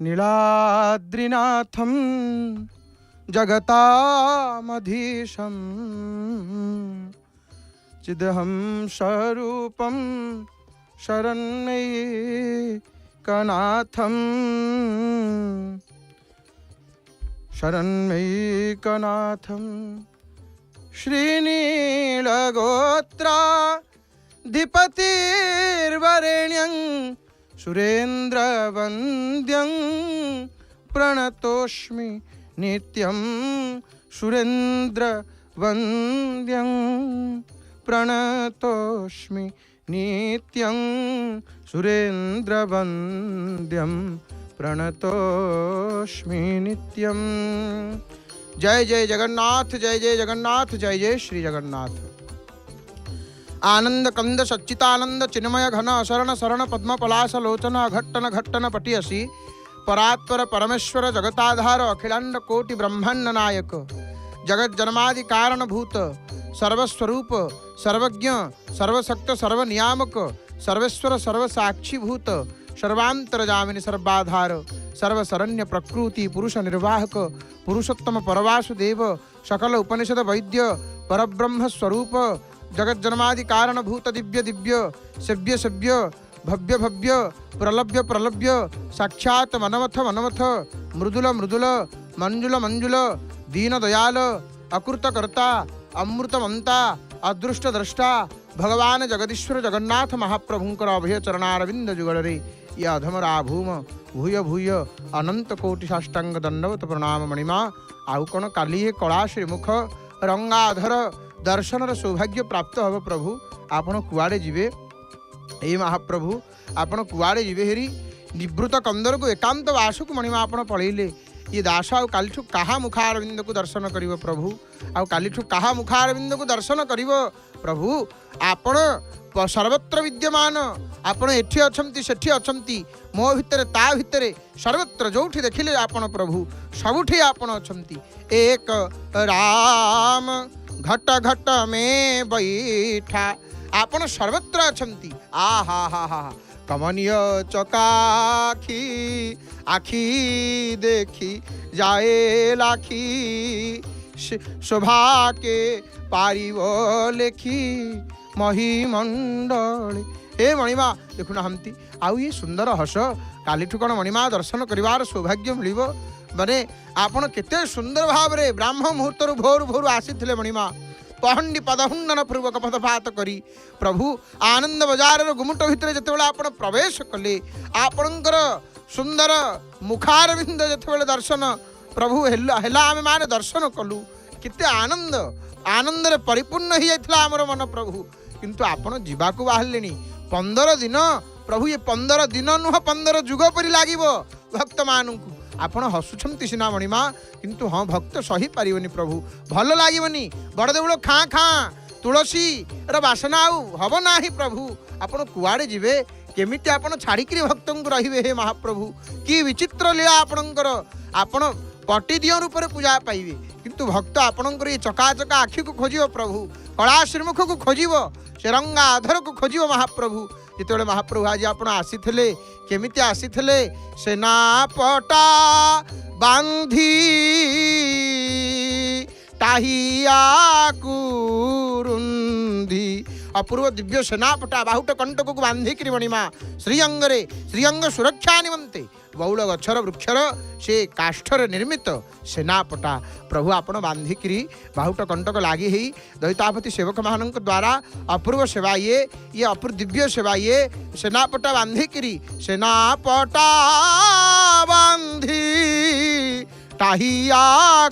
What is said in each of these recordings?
नीलाद्रिनाथं जगतामधीशं चिदहं स्वरूपं शरण्यैकनाथं शरण्यैकनाथं श्रीनीलगोत्राधिपतिर्वरेण्यं सुरेन्द्रवन्द्यं प्रणतोऽस्मि नित्यं सुरेन्द्रवन्द्यं प्रणतोऽस्मि नित्यं सुरेन्द्रवन्द्यं प्रणतोऽस्मि नित्यं। जय जय जगन्नाथ, जय जय जगन्नाथ, जय जय श्री जगन्नाथ। आनंद कंद सच्चितानंद चिन्मय घन अशरण शरण पद्म पलाश लोचन घट्टन घट्टन पटियसी परात्पर परमेश्वर जगताधार अखिलांड कोटि ब्रह्मांड नायक जगत जन्मादि कारणभूत सर्वस्वरूप सर्वज्ञ सर्वशक्त सर्वनियामक सर्वेश्वर सर्वसाक्षीभूत सर्वांतरजामिनी सर्वाधार सर्वशरण्य प्रकृति पुरुष निर्वाहक पुरुषोत्तम परवासुदेव सकल उपनिषद वैद्य परब्रह्म स्वरूप जगत जन्मादि कारणभूत दिव्य दिव्य सेव्य सेव्य भव्य भव्य प्रलभ्य प्रलभ्य साक्षात मनमथ मनमथ मृदुल मृदुल मंजुल मंजुल दीन दयाल अकृतकर्ता अमृतमंता अदृष्ट द्रष्टा भगवान जगदीश्वर जगन्नाथ महाप्रभुंकर अभय चरणारविंद जुगलरे ये अधमरा भूम भूय भूय अनंत कोटि साष्टांग दंडवत प्रणाम मणिमा आउ कौन काली कला श्रीमुख रंगाधर दर्शनर सौभाग्य प्राप्त हम प्रभु आपण कुआड़े जीवे ए महाप्रभु आपण कुआड़े जीवे हेरी निवृत्त कंदर को एकांत वासु को मणिमा आपण पलैले ये दास आउ कालीठू कहा मुखारविंद को दर्शन करिवो प्रभु आउ कालीठू कहा मुखारविंद को दर्शन करिवो प्रभु आपण सर्वत्र विद्यमान आपण एठी अछंती सेठी अछंती मो भितरे ता भितरे सर्वत्र जोठी देखिले आपण प्रभु सबुठी आपण अछंती एक राम घट घट में बैठा आपण सर्वत्र अछंती आ हा हा हा कमनीय चकाखी आखी देखी जाए लाखी शोभा के पारिव लेखी महिमंडली हे मणिमा देखुना हमती आउ ये सुंदर हस कालीठू कौन मणिमा दर्शन करिवार सौभाग्य मिलिबो माने आपण केते सुंदर भाव रे ब्राह्म मुहूर्त भोर भोर आसीथिले मणिमा पहंडी पदहुंडन पूर्वक पदपात करी प्रभु आनंद बजार गुमुट भितर जेतेबेले आपण प्रवेश कले आपणकर सुंदर मुखारविंद जेतेबेले दर्शन प्रभु हेला आमे माने दर्शन कलु केते आनंद आनंद रे परिपूर्ण ही जाइथिला हमर मन प्रभु किंतु आपण जीवाकू बाहरलेनी 15 दिन प्रभु ये 15 दिन नुह 15 जुग परि लागिबो भक्त मानकू आपण हसुछंती सिना मणिमा किंतु हाँ भक्त सही पारिबनी प्रभु भल लागिबनी बड़ देउल खाँ खाँ तुलसी र बासना आउ हब नाही प्रभु आपण कुआड़े जीवे केमिति आपण छाड़िकी भक्त रहिबे हे महाप्रभु कि विचित्र लीला आपणकर आपण पटिदिय रूप पूजा पाइबे किंतु भक्त आपणकर ये चकाचका आखि को खोजिबो प्रभु कला श्रीमुख को खोजिबो से रंगाधर को खोजिबो महाप्रभु जिते महाप्रभु आज आप आसीथिले केमिति आसीथिले सेनापटा बांधी टाहिया कुरुंधी अपूर्व दिव्य सेनापटा बाहुट कंटक को बांधिक मणिमा श्रीअंग सुरक्षा निमंते बौल गछर वृक्षर से काष्ठर निर्मित सेनापटा प्रभु आपण बांधिकी बाहुट कंटक लगी ही दैतापति सेवक मान द्वारा अपूर्व सेवा ये अपूर्व दिव्य सेवा ये सेनापटा बांधिकी सेनापटा बांधी टाहिया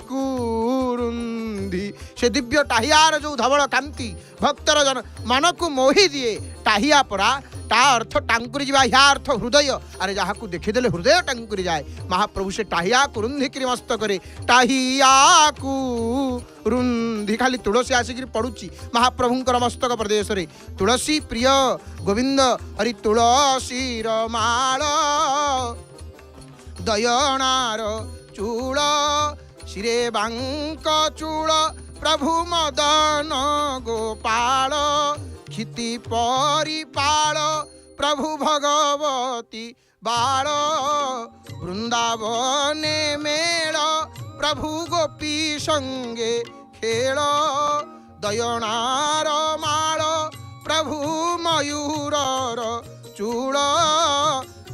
कुरुंधी से दिव्य टाहियार जो धवल कांति भक्तर जन मन को मोही दिए टाहिया परा ता अर्थ टांकुरी जा या अर्थ हृदय अरे जहाँ को देखीदे हृदय टांकुरी जाए महाप्रभु से टाहिया कुरुंधी मस्तक टाहिया कुरुंधी खाली तुलसी आसिक पड़ुची महाप्रभुंकर मस्तक प्रदेश रे तुलसी प्रिय गोविंद हरि तुलसी माल दयनार चूल शिरे बांक चूल प्रभु मदन गोपाल क्षिति परिपाल प्रभु भगवती बाल वृंदावने मेल प्रभु गोपी संगे खेल दयनार माल प्रभु मयूर चूड़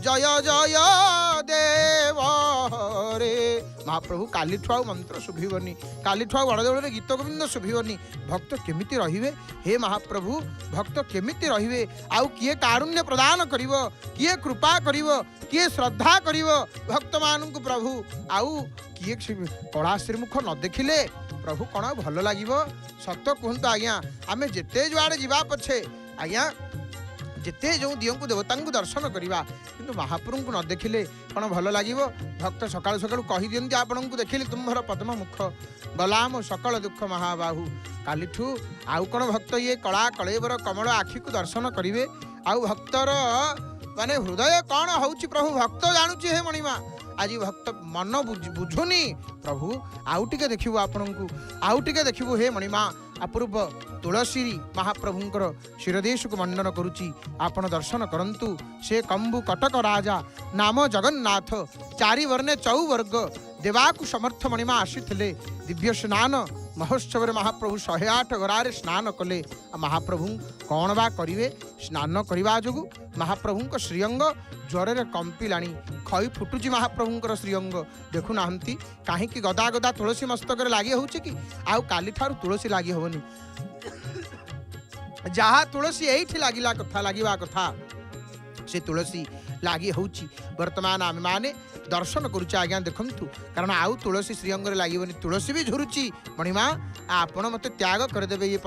जय जय देव रे महाप्रभु काली ठुआ मंत्र शुभिबनी काली ठुआ बड़देवल गीत गोविंद शुभिबनी भक्त केमिति रहिबे हे महाप्रभु भक्त केमिति रहिबे आउ किए कारुण्य प्रदान करिवो किए कृपा करिवो किए श्रद्धा करिवो भक्त मानकु प्रभु आउ किए कला श्रीमुख न देखिले प्रभु कौन भल लगिवो सत कहतु आज्ञा आमे जेते जुआड़े जीवा पछे आज्ञा जिते जो दियों को देवता को दर्शन करवा किंतु महाप्रभु को न देखिले कौन भल लगे भक्त सकाल सकाल कही दिखती आपण को देखिले तुम्हार पद्म मुख गला मो सकल दुख महाबाहु कालीठू आउ कौन भक्त ये कला कलेबर कमल आखि को दर्शन करेंगे आउ भक्तर माने हृदय कौन होउची प्रभु भक्त जानूची हे मणिमा आज भक्त मन बुझुनी प्रभु आउ टिके देखिबो आपनकु आउ टिके देखिबो हे मणिमा अपूर्व तुलसी महाप्रभुंकर शिरदेश को मंडन करुची आपण दर्शन करंतु से कंबु कटक राजा नाम जगन्नाथ चारि वर्णे चौवर्ग देवाकु समर्थ मणिमा आसीथिले दिव्य स्नान महोत्सव महाप्रभु 108 गरारे स्नान कले महाप्रभु कौन बा करिवे स्नान करवा जोगु महाप्रभु श्रीअंग ज्वर कंपिलाणी खई फुटुची महाप्रभुंकर श्रीअंग देखु नाहंती कहीं गदा गदा तुलसी मस्तक लगी होउची कि आउ काली ठारू तुलसी लगी होनी जहा तुलसी एठी लागिला कथा लागिवा कथा से तुलसी लगी होउची वर्तमान आम माने दर्शन करुचे आज्ञा देखंतु कारण आउ तुलसी श्रीअंग लगे तुलसी भी झुरुची मणिमा आपण मत त्याग करदेवे ये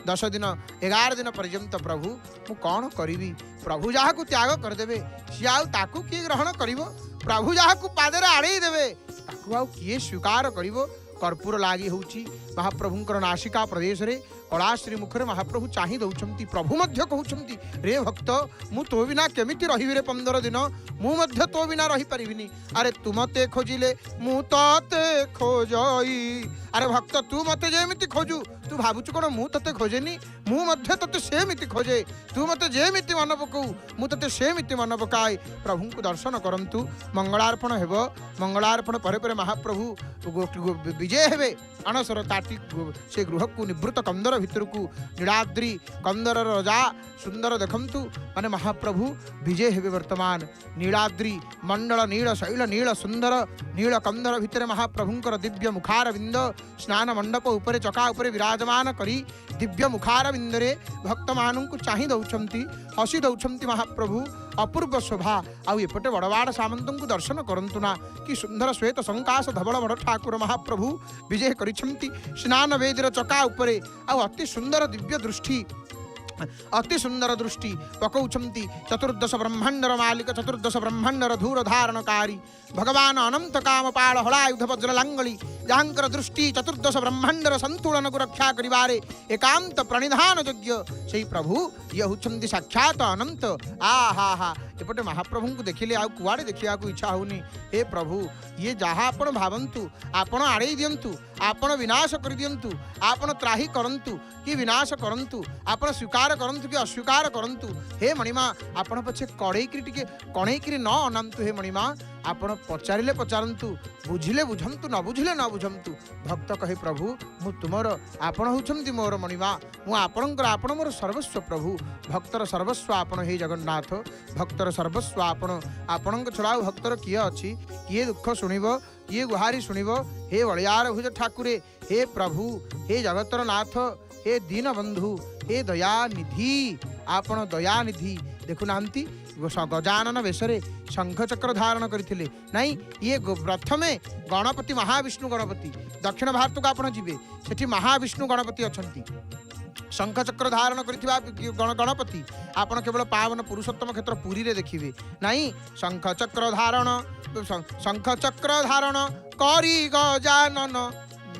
10 दिन 11 दिन पर्यंत प्रभु मु कौन करी प्रभु जहाँ को त्याग करदेवे सी आउ ताकू किए ग्रहण करिवो प्रभु जहाँ को पादरे आड़े देवे ताकू आउ किए स्वीकार करिवो कर्पूर लागी होउची महाप्रभुंकर नासिका प्रदेश रे कलाश्री मुखरे महाप्रभु चाहि दौचंती प्रभु मध्य कहउचंती रे भक्त मु तो बिना केमिति रहिबे रे 15 दिन मु मध्य तो बिना रही परिबिनी अरे तू मते खोजिले मु तते खोजई अरे भक्त तू मते जेमिति खोजु तू भाबुचु कोन मु तते खोजेनी मु मध्य तते सेमिति खोजे तू मते जेमिति मन पकऊ मु तते सेमिति मन पकाय प्रभु को दर्शन करंतु मंगलार्पण हेबो मंगलार्पण परे परे महाप्रभु विजय हेबे अणसर ताटी से गृह को निवृत्त कंदर भितर को नीलाद्री कंदर रजा सुंदर देखंतु माने महाप्रभु विजय हेबे वर्तमान नीलाद्री मंडल नील शैल नील सुंदर नील कंदर भितर महाप्रभुंकर दिव्य मुखार बिंद स्नान मंडप उपरे चका उपरे विराजमान करी दिव्य मुखार बिंदरे भक्त मानू को चाहि दौचंती हसी दौचंती महाप्रभु अपूर्व शोभा आउ एपटे बड़वाड़ सामंतों को दर्शन करंतु ना कि सुंदर श्वेत संकाश धवल बड़ ठाकुर महाप्रभु विजय करिछंती स्नान वेदीर चका उपरे आउ अति सुंदर दिव्य दृष्टि अति सुंदर दृष्टि पकौछंती चतुर्दश ब्रह्मांडर मालिक चतुर्दश ब्रह्मांडर धूर धारणकारी भगवान अनंत काम पाल हलायुध वज्र लांगली जहाँकर दृष्टि चतुर्दश ब्रह्मांडर संतुलन को रक्षा करिवारे एकांत प्रणिधान योग्य से प्रभु ये होछंती साक्षात अनंत आ हा हा एपटे महाप्रभु को देखिले आ कुआड़े देखिया को इच्छा होनी हे प्रभु ये जहाँ आपण भावंतु आपण आड़े दियंतु आपण विनाश कर दियंतु आपण त्राही करंतु कि विनाश करंतु आपण स्वीकार करंतु कि अस्वीकार करंतु हे मणिमा आपण पछे कड़ेकरी टिके कणेकरी न अनंतु हे मणिमा आपण पचारिले पचारंतु बुझिले बुझंतु न बुझिले न बुझंतु भक्त कहे प्रभु मु तुमर आपण होछंती मोर मणिमा मु आपणकर आपण मोर सर्वस्व प्रभु भक्तर सर्वस्व आपण हे जगन्नाथ भक्तर सर्वस्व आपण आपणक छड़ा भक्तर किए अछि किए दुख सुनिबो किए गुहारी सुनिबो हे बलियार भुज ठाकुरे हे प्रभु हे जगतर नाथ हे दीन बंधु हे दयानिधि आपण दयानिधि देखु नांती गजानन वेशरे शंख चक्र धारण करथिले नहीं ये प्रथमे गणपति महाविष्णु गणपति दक्षिण भारत को आपण जिबे सेठी महाविष्णु गणपति अछंती शंख चक्र धारण करथिबा गणपति आपण केवल पावन पुरुषोत्तम क्षेत्र पुरी रे देखिबे नहीं शंख चक्र धारण करी गजानन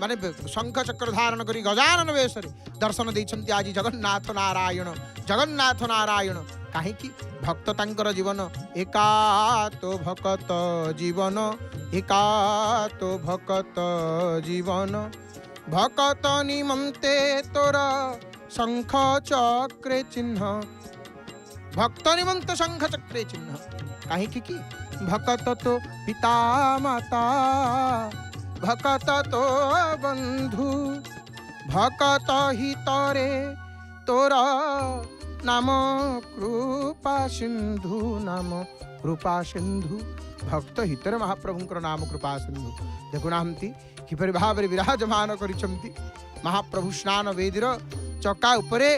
माने शंख चक्र धारण करी गजानन वेशरे दर्शन देइछंती आज जगन्नाथ नारायण कहीं भक्त तांकर जीवन एकातो भकत जीवन एकातो भकत जीवन भकत निमंते तोर शंख चक्रे चिन्ह भक्त निमंत शंख चक्रे चिन्ह कहीं कि भकत तो पिता माता भकत तो बंधु भकत ही तोरे तोरा नाम कृपा सिंधु नाम कृपा सिंधु भक्त हितर महाप्रभुंकर नाम कृपा सिंधु देखुनाहंती किपरि भाव विराजमान करिसंती महाप्रभु स्नान वेदीर चका उपरे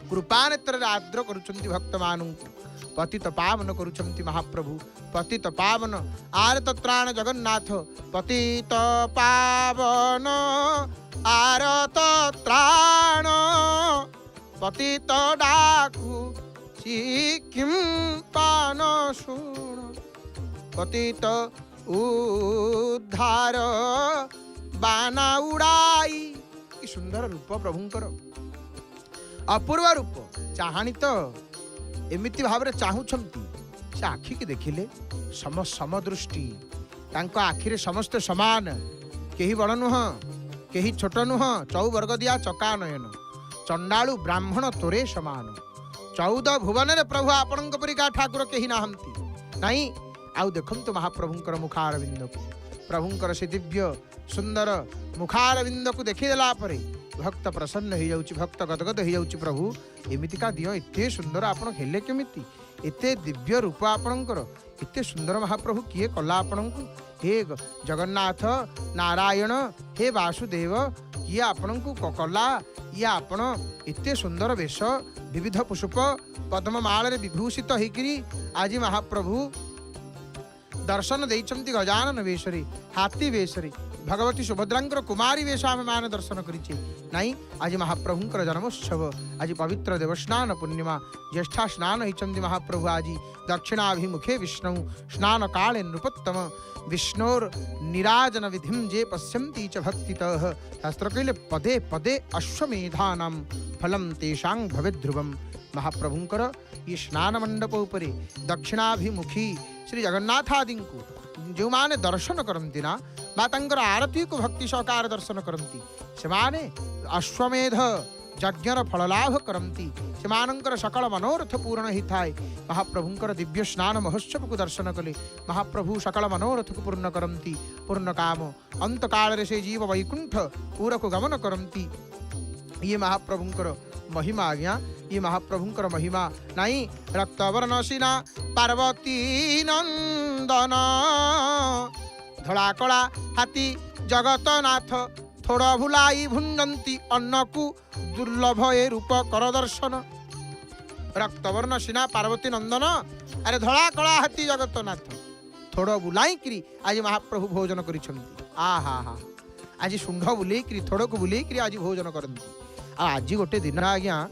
कृपा नेत्र आद्र करुछंती भक्त मानंकु पतित पावन करुछंती महाप्रभु पतित पावन आरत त्राण जगन्नाथ पतित पावन आरत त्राण पतित डाकु सिक्किम पान सुन पतित उद्धार बाना उड़ाई कि सुंदर रूप प्रभुंकर अपूर्व रूप चाहाणी तो एमिति भाव चाहूंती से आखि की देखिले समदृष्टि तांको आखिरे समस्त समान केही बड़ नुह केही छोट नुह चौवर्ग दिया चका नयन चंडालु ब्राह्मण तोरे समान 14 भुवन रे प्रभु आपण परिका ठाकुर केही नाहंती नहीं आउ देखंतु महाप्रभुंकर मुखारविंद को प्रभुंकर से दिव्य सुंदर मुखारविंद को देखिदेला परे भक्त प्रसन्न हो जाउची भक्त गदगद हो जाउची प्रभु एमितिका दियो एते सुंदर आपण हेले केमिति एते दिव्य रूप आपणकर एते सुंदर महाप्रभु किए कला आपणको हे जगन्नाथ नारायण हे वासुदेव किए आपणको कला ये आपण एते सुंदर वेश विविध पुष्प पद्ममाल रे विभूषित होइकरी आज महाप्रभु दर्शन देइचंती गजानन वेशरे हाथी वेशरे भगवती सुभद्रांकर कुमारी वेश आम मान दर्शन करिचे नहीं आज महाप्रभुंकर जन्मोत्सव आज पवित्र देवस्नान पूर्णिमा ज्येष्ठा स्नान होइचंती महाप्रभु आज दक्षिणाभिमुखे विष्णु स्नान काले नृपोत्तम विष्णोर निराजन विधिम जे पश्यन्ति च भक्तितः शास्त्र कहले पदे पदे अश्वमेधानां फलम तेषां भवेत् ध्रुवम महाप्रभुंकर ये स्नान मंडप उपरे दक्षिणाभिमुखी श्री जगन्नाथ आदि को जो माने दर्शन करती ना मातांकर आरती को भक्ति सहकार दर्शन करती से माने अश्वमेध यज्ञर फललाभ करती से सकल मनोरथ पूर्ण ही थाए महाप्रभुंकर दिव्य स्नान महोत्सव को दर्शन कले महाप्रभु सकल मनोरथ को पूर्ण करती पूर्ण काम अंत काल से जीव वैकुंठ पूरा को गमन करती ये महाप्रभुंकर महिमा आज्ञा ये महाप्रभुंकर महिमा नहीं रक्तवर्णसीना पार्वती नंदन धड़ा कला हाथी जगतनाथ थोड़ा भुलाई भुंजंती अन्न को दुर्लभ ए रूप कर दर्शन रक्तवर्ण सीना पार्वती नंदन अरे धड़ा कला हाथी जगतनाथ थोड़ा बुलाई करी आज महाप्रभु भोजन करिछंती आ हा हा आज शुंढ बुले करी थोड़ा को बुले करी आज भोजन करती आज गोटे दिन आज्ञा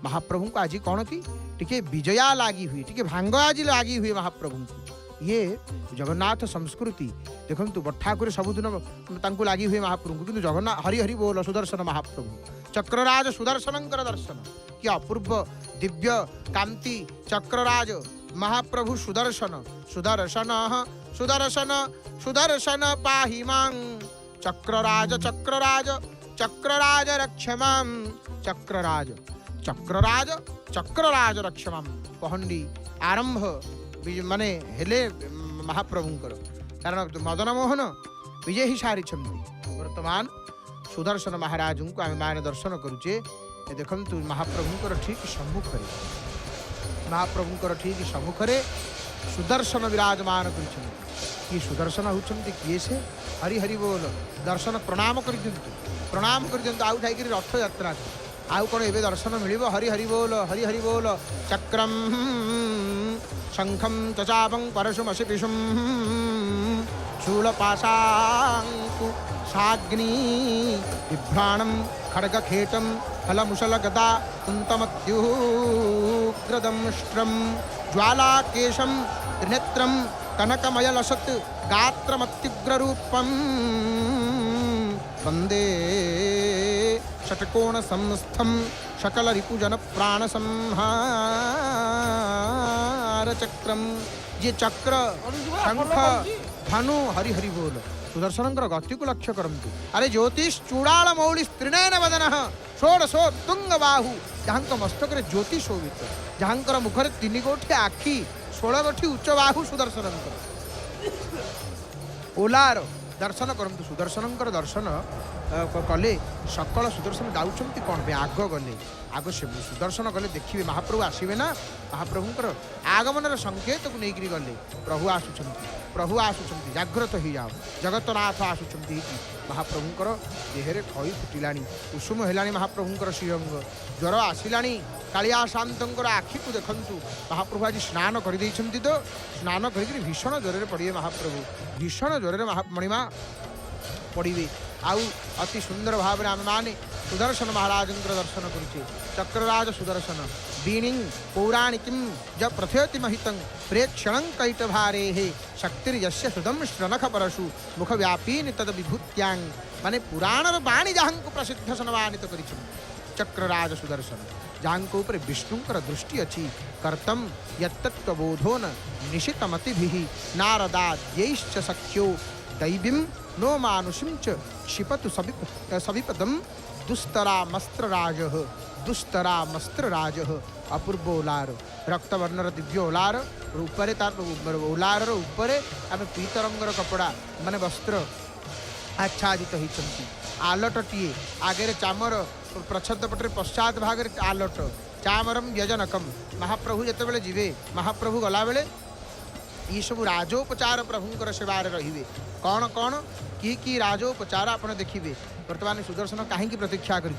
महाप्रभु को आज कौन की टिके विजया लगी हुई टिके भांग आज लगी हुई महाप्रभु को ये जगन्नाथ संस्कृति देखु बठाकुरे सबुदिन लगी हुए महाप्रभु किंतु जगन्नाथ हरि हरि बोल सुदर्शन महाप्रभु चक्रराज सुदर्शन दर्शन कि अपूर्व दिव्य कांति चक्रराज महाप्रभु सुदर्शन सुदर्शन सुदर्शन सुदर्शन पाहि मां चक्रराज चक्रराज चक्रराज रक्षमां चक्रराज चक्रराज चक्रराज रक्षमां पहंडी आरंभ माने हेले महाप्रभुंकर कारण मदन मोहन विजय ही सारी वर्तमान सुदर्शन महाराज को आम मान दर्शन करुचे देखु महाप्रभुंकर ठीक सम्मुख महाप्रभुंकर ठीक सम्मुख सुदर्शन विराजमान कर सुदर्शन होती किए से हरि हरि बोल दर्शन प्रणाम कर आउ जाइक रथ यात्रा आउ कौन एवं दर्शन मिल हरि हरि बोल चक्रम शंखम चचापं परशुमसि पिशुम शूलपाशांकु साग्नि बिभ्राणं खड्गखेटं फलमुशलगदा कुन्तमत्युग्रदंष्ट्रं ज्वालाकेशं त्रिनेत्रं कनकमयलसत् गात्रमत्युग्ररूपं वन्दे षट्कोण संस्थं सकल रिपुजन प्राण संहार चक्रम ये चक्र शंख धनु हरि हरि बोल सुदर्शन गति को लक्ष्य करती अरे ज्योतिष चूड़ाल मौली स्त्रीनयन वदन षोडशो तुंग बाहु जहाँ मस्तक ज्योति शोभित जहाँ मुखर 3 गोटी आखि 16 गोटी उच्च बाहु सुदर्शन ओलार दर्शन करंतु सुदर्शन दर्शन कले सकल सुदर्शन जाऊँच कौन आग गले आग से सुदर्शन गले देखिए महाप्रभु आसवे ना महाप्रभुंर आगमन संकेत को लेकर गले प्रभु आसुंच जाग्रत हो जाओ जगतनाथ आसुंच महाप्रभुंर देहरे खई फुटिला कुसुम है महाप्रभुंर श्रीअंग ज्वर आसला कालिया शांतर आखि को देखु महाप्रभु आज स्नान कर तो स्नान कर भीषण ज्वर पड़े महाप्रभु भीषण ज्वर मणिमा पड़े आउ अति सुंदर भाव में आम माने सुदर्शन महाराज दर्शन करुचे चक्रराज सुदर्शन बीणी पौराणिकीं ज प्रथयति महितं प्रेक्षण कैटभारे शक्तिर्यस्य सुदम श्रनख परशु मुख व्यापीन तद विभूत्यांग माने पुराणर बाणी जहाँ को प्रसिद्ध सन्मानित कर चक्रराज सुदर्शन जहाँ ऊपर विष्णुंकर दृष्टि अच्छी कर्तम यत्तत्वबोधो न निशितमतिभिः नारदाद्यैश्च सख्यो दैवीं नो मानुषिं च क्षिपतु सविपदम दुस्तरामस्त्रराज अपूर्व ओलार रक्तवर्णर दिव्य ओलार ऊपर तार ओलार ऊपर आम पीतरंगर कपड़ा माने वस्त्र आच्छादित होती आलटटीए आगे चामर प्रच्छद पटे पश्चात भाग आलट चामरम व्यजनकम महाप्रभु जिते जीवे महाप्रभु गला बेले ये सब राजोपचार प्रभुंकर सेवार रे कौन कौन कि राजोपचार आप देखिए बर्तमान सुदर्शन कहीं प्रतीक्षा कर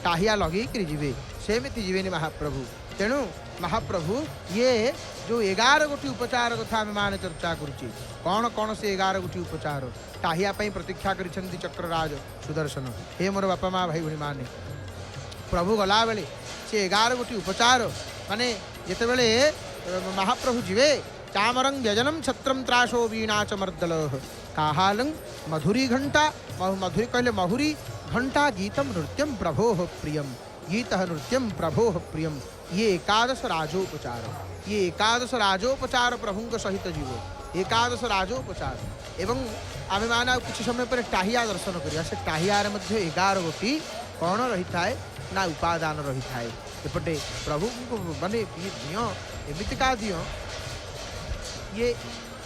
टाहिया लगे जी सेमती जीवेनि महाप्रभु तेणु महाप्रभु ये जो 11 गोटी उपचार कथा आम मान चर्चा करुचे कौन कौन से 11 गोटी उपचार टाहिया प्रतीक्षा कर चक्रराज सुदर्शन हे मोर बापा माँ भाई भाई माने प्रभु गला बेले से 11 गोटी उपचार माने जिते बड़े महाप्रभु जीवे चामरं व्यजनम छत्रम त्राशो वीणा च मर्दल काहालं मधुरी घंटा मधुरी कहले महुरी घंटा गीतम नृत्यम प्रभो प्रियम गीत नृत्यम प्रभो प्रियम ये 11 राजोपचार प्रभु सहित जीव 11 राजोपचार एवं आम मैंने किसी समय पर टाहिया दर्शन करिया से टाहियार मध्य 11 गोटी कौन रही थाए ना उपादान रही थाए एपटे प्रभु को माने ये दियो एमितिका दियो ये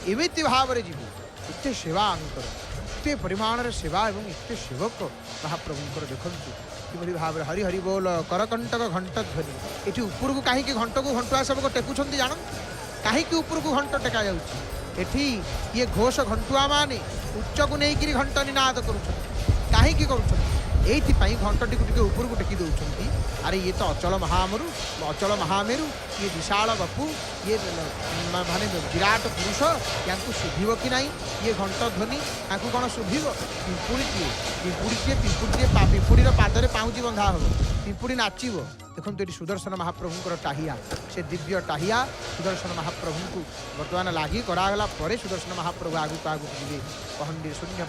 एमिति भाव रे जीव इतने सेवा अंकर इतने परिमाण सेवा एवं इतने सेवक महाप्रभुंकर देखंतु कि भाव हरि हरि बोल करकंटक घंट ध्वनि ये ऊपर को कहीं घंट को घंटुआ सबको टेकुंट जान कहीं ऊपर को घंट टेका जाठी ये घोष घंटुआ माने उच्च को लेकिन घंट निनाद कहीं कहीं घंटी को ऊपर को टेकी दौरान अरे ये तो अचल महामेरु ये विशाल बपू ये माने विराट पुरुष या शुभिव कि ना ये घंट ध्वनि या कौन शुभिव पिंपुड़ी पादरे पाउजी बंधा हम पिंपुड़ी नाचब देखो ये सुदर्शन महाप्रभुंर टाहिया से दिव्य टाहिया सुदर्शन महाप्रभु को बर्तमान लगी करागला सुदर्शन महाप्रभु आगू आगू जी पहंडी शून्य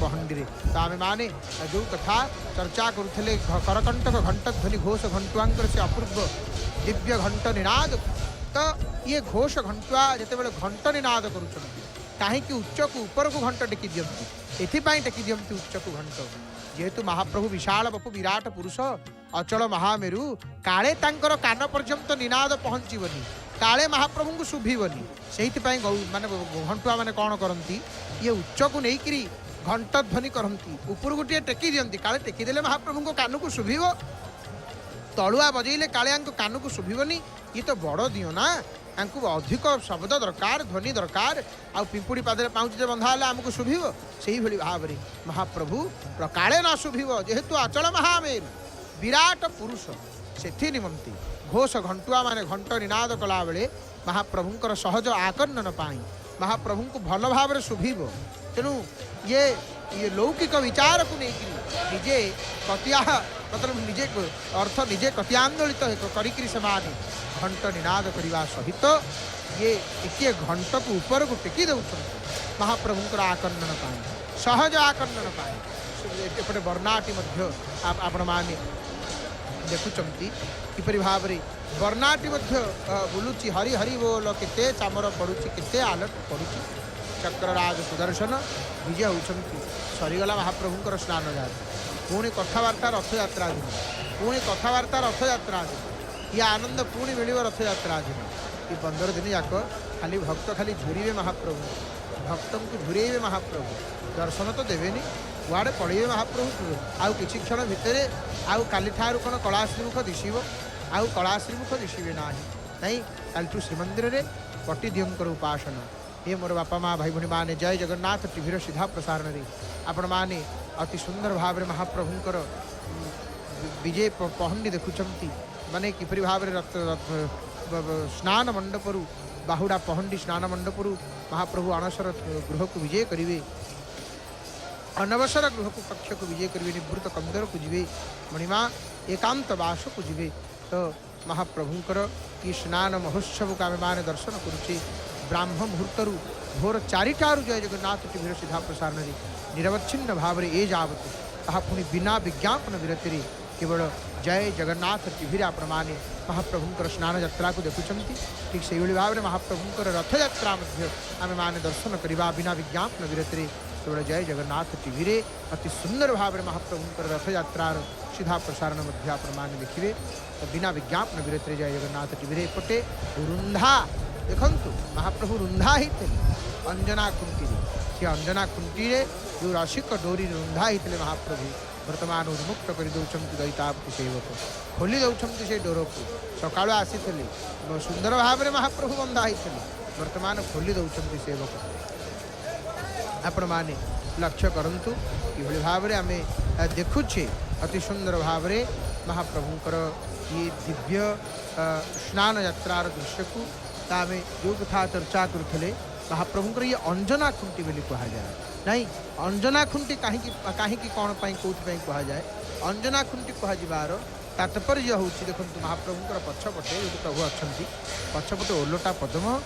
पहंडी तो आम माने जो कथा चर्चा करुले करकंटक घंट ध्वनि घोष घंटुआंकर से अपूर्व दिव्य घंट निनाद तो ये घोष घंटुआ जिते घंट निनाद कहीं उच्च को ऊपर को घंट टेकी दिखती एपाई टेकी दिखती उच्च को घंट जेहेतु महाप्रभु विशाल बपु विराट पुरुष अचल महामेरु काले तांकर कान पर्यंत निनाद पहुँचबनी काले महाप्रभु को शुभिबनी से माने घंटुआ माने कौन करती ये उच्च को लेकिन घंट ध्वनि करती ऊपर गोटे टेकी दिखती काले टेकीदे महाप्रभु को कान को शुभिब तलुआ बजेले काले कान को शुभिबनी ये तो बड़ दियो ना आंकु अधिक शब्द दरकार ध्वनि दरकार आ पिंपुड़ी पादरे पाउची बंधा आमको शुभिब से भाव में महाप्रभु काले न शुभिब जेहेतु अचल महामेरु विराट पुरुष से निमंती घोष घंटुआ माने घंट निनाद कला बेले महाप्रभुंकर सहज आकर्षण पाई महाप्रभु को भल भाव में शुभिब तेणु ये लौकिक विचार को लेकिन निजे कतिया मतलब निजे अर्थ निजे कतियान्दोलित करी से घंट निनाद करने सहित ये टिके घंट को ऊपर को टेकी दौरान महाप्रभुंकर आकर्षण पाए सहज आकर्षण पाए एपटे वर्णाटी आपण मैंने देखुंट किपरि भाव में वर्णाटी बुलूची हरि हरि बोल केते चामर पड़ुची केते आलट पड़ुची चक्रराज सुदर्शन विजय होती सरीगला महाप्रभुंकर स्नान जात पुणी कथबार्ता रथयात्रा दिन पुणी कथबार्ता रथयात्रा दिन ये आनंद पुणी मिल रथयात्रा दिन ये 15 दिन जाक खाली भक्त खाली झुरीवे महाप्रभु भक्त को झुरेबे महाप्रभु दर्शन तो देवेनि कुआड़े पड़े महाप्रभु आउ किछि क्षण भितर आउ काली ठारू कौन कला श्रीमुख दिशब आउ कला श्रीमुख दिशे ना नहीं कालठू श्रीमंदिर में पट्टीदियों उपासना ये मोर बापा माँ भाई भणी मैंने जय जगन्नाथ टीवी सीधा प्रसारण में आपण मैंने अति सुंदर भाव में महाप्रभुंकर विजय पहंडी देखुंट माने किपरि भाव स्नान मंडपरू बाहुड़ा पहंडी स्नान मंडपरू महाप्रभु अणसर गृह को विजय करेंगे अनवसर गृह को कक्ष को विजय करेंगे निवृत्त कंदर को जीवे मणिमा एकांत वास को जीवे तो महाप्रभुंकर ये स्नान महोत्सव को आम मैंने दर्शन करुचे ब्राह्म मुहूर्तरू भोर 4टारू जय जगन्नाथ टीवी सीधा प्रसारण में निरवच्छिन्न भाव में ए जावत ताहा पुणी बिना विज्ञापन विरति केवल जय जगन्नाथ टीवी आपण मैंने महाप्रभुंकर स्नान यात्रा को देखुं ठीक से भाव में महाप्रभुंकर रथयात्रा आम मैंने दर्शन करवा बिना विज्ञापन विरति केवल जय जगन्नाथ टीवी अति सुंदर भाव में महाप्रभुंकर रथयात्रार सीधा प्रसारण मैंने देखिए तो बिना विज्ञापन विरति जय जगन्नाथ टीवी एपटे रुंधा देखु महाप्रभु रुंधा ही थे अंजना खुंटी से अंजना खुंटी जो रसिक डोरी रुंधा ही थे महाप्रभु वर्तमान उन्मुक्त कर दौरान दैतापति सेवक खोली दौरान से डोर को सका आसी सुंदर भाव में महाप्रभु बंधा ही थे वर्तमान खोली दौरान सेवक आपण मैंने लक्ष्य करूँ कि भाव में आम देखुचे अति सुंदर भाव में महाप्रभुंकर ये दिव्य स्नान यात्रार दृश्य को आम जो कथा चर्चा करुले महाप्रभुंकर ये अंजना खुंटी बोली कहुए नहीं अंजना खुंटी कहीं कौन कौन कहुए अंजना खुंटी कहबार तात्पर्य हूँ देखो महाप्रभुंकर पछपटे जो प्रभु अच्छा पछपटे ओलटा पद्म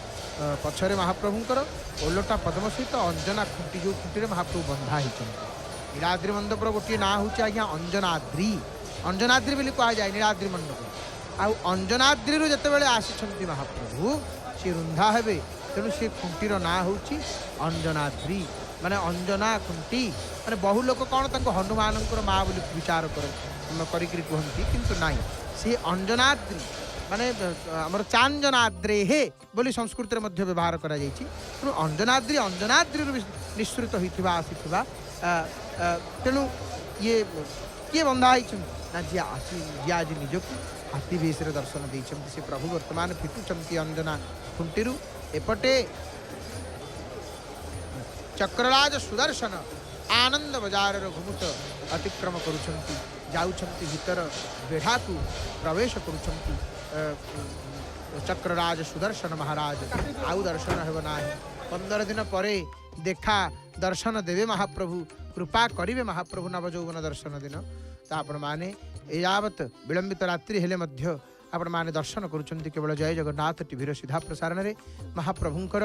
पछरे महाप्रभुंकर ओलटा पद्म सहित अंजना खुंटी जो खुंटी महाप्रभु बंधा होती नीलाद्रि मंडपर गोटे ना हूँ आज्ञा अंजनाद्री अंजनाद्री बोली कहुए नीलाद्रि मंडप आउ अंजनाद्री जिते आसी महाप्रभु सी रुंधा हे तेणु सी खुंटीर ना हूँ अंजनाद्री माने अंजना खुंटी माने बहु लोक कौन हनुमान माँ बोली विचार कहती किंतु नाई सी अंजनाद्री माने आमर चांजनाद्रे हे बोली संस्कृत में व्यवहार कर अंजनाद्री अंजनाद्री निःसृत होता आसी तेणु ये किए बंधा ना जी आसी जी आज निजक हाथी बेस दर्शन देते से प्रभु वर्तमान फिटुंट अंजना खुंटी एपटे चक्रराज सुदर्शन आनंद बजार घुमुत अतिक्रम करुँच भीतर बेढ़ा को प्रवेश करुँच चक्रराज सुदर्शन महाराज आउ दर्शन हेबना 15 दिन पर देखा दर्शन देवे महाप्रभु कृपा करिवे महाप्रभु नवजौवन दर्शन दिन तो आपण मैंने यावत विलंबित रात्रि हेले मध्य आपण मैंने दर्शन करुँच केवल जय जगन्नाथ टीवी सीधा प्रसारण में महाप्रभुंकर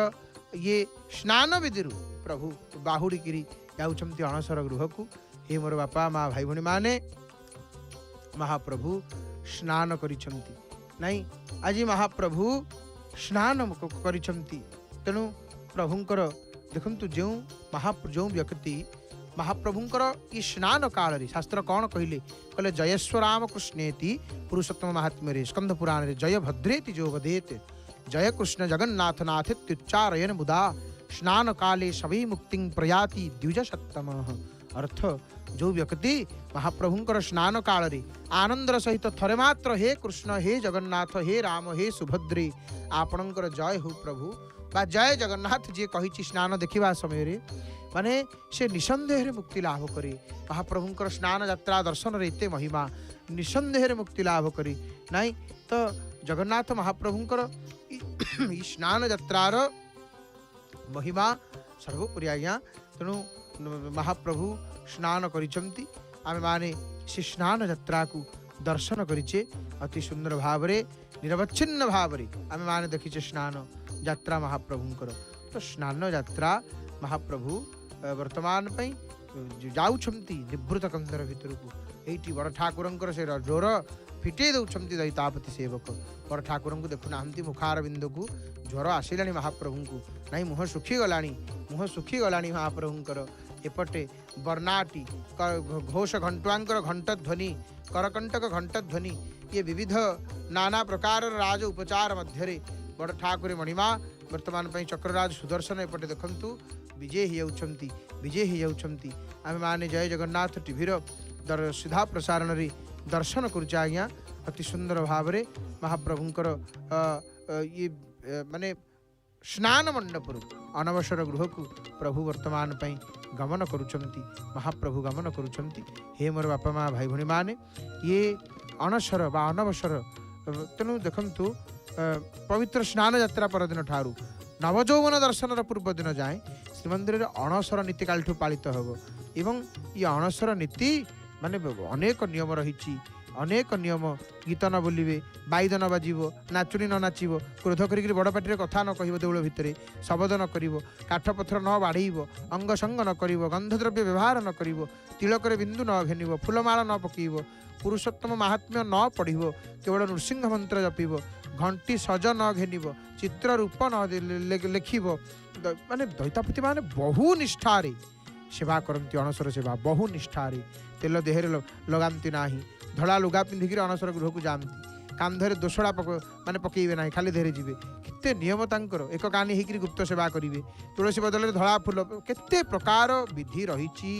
ये स्नान विधि प्रभु बाहुड़ी किरी जाउछंती अणसर गृह को हे मोर बापा माँ भाई भणी माने महाप्रभु स्नान करिछंती नहीं आज महाप्रभु स्नान करिछंती तेणु प्रभुंकर देखंतु जो व्यक्ति महाप्रभुंकर ये स्नान काल शास्त्र कौन कहले कहले जयस्वराम कृष्णेति पुरुषोत्तम महात्म्य स्कंद पुराण जय भद्रेति जो वदेत जय कृष्ण जगन्नाथ नाथेत्युच्चारयन मुदा स्नान काले सभी मुक्ति प्रयाति द्विजसत्तम अर्थ जो व्यक्ति महाप्रभुंकर स्नान काल रे आनंदर सहित थरे मात्र हे कृष्ण हे जगन्नाथ हे राम हे सुभद्रे आपणकर जय हो प्रभु बा जय जगन्नाथ जी कही स्नान देखा समय रे माने से निसंदेह मुक्ति लाभ करे महाप्रभुंकर स्नान यात्रा दर्शन रे एते महिमा निसंदेह मुक्ति लाभ करे नहीं तो जगन्नाथ महाप्रभुंकर स्नान यात्रार महिमा सर्वोपरि आज्ञा तेणु महाप्रभु स्नान करिछंती आमे माने से स्नान यात्रा को दर्शन करिचे अति सुंदर भाव रे निरवच्छिन्न भाव रे आमे माने देखिचे स्नान यात्रा महाप्रभुंकर तो स्नान यात्रा महाप्रभु वर्तमान पई जाउछंती निवृत्त कंदर भितर को एठी बड़ ठाकुरंकर से डोर फिटे दौरान दैतापति सेवक बड़ ठाकुर को देखु ना मुखार बिंदु को ज्वर आसला महाप्रभु को नाई मुह सुखी गला महाप्रभुंर एपटे बर्नाटी घोष घंटुआंकर घंट ध्वनि करकंटक घंट ध्वनि ये विविध नाना प्रकार राज उपचार मध्य बड़ ठाकुर मणिमा वर्तमान चक्रराज सुदर्शन एपटे देखंतु विजय होती आम माने जय जगन्नाथ टीवीर सीधा प्रसारण रे दर्शन करुचा आज्ञा अति सुंदर भाव में महाप्रभुंकर ये माने स्नान मंडप अनवसर गृह को प्रभु वर्तमान गमन करुचंती महाप्रभु गमन करुचंती। हे मोर बापा माँ भाई भणी माने ये अनसर बा अनवसर तेणु देखंतु पवित्र स्नान यात्रा परदिन ठारू नवजौवन दर्शन पूर्व दिन जाए श्रीमंदिर अणसर नीति कालठू पालित होब एवं ये अणसर नीति माने अनेक नियम रही अनेक नियम गीत न बोलिबे बाईद न बाजिबो नाचुनी न नाचिबो क्रोध करिक बड़ पाटी कथा न कहिबो देउल भितरे शब्द न करिबो काठ पत्थर न बाढ़ीबो अंग संग न करिबो गंधद्रव्य व्यवहार न करिबो तिलकर बिंदु न घेनिबो फूलमाला न पकेइबो पुरुषोत्तम महात्म्य न पढ़िबो केवल नृसिंह मंत्र जपिबो घंटी सज न घेनिबो चित्र रूप न लेखिबो माने दैतापति माने बहु निष्ठारे सेवा करती अणसर सेवा बहु निष्ठारे तेल देहरे लगाती नाही धड़ा लुगा पिंधिकी अणसर गृह को जाती कांधरे दोसड़ा माने पकेबे ना खाली देहरे जीवे केते नियम तांकर एक कानी होकर गुप्त सेवा करेंगे तुलसी बदल धड़ा फूल केते प्रकार विधि रही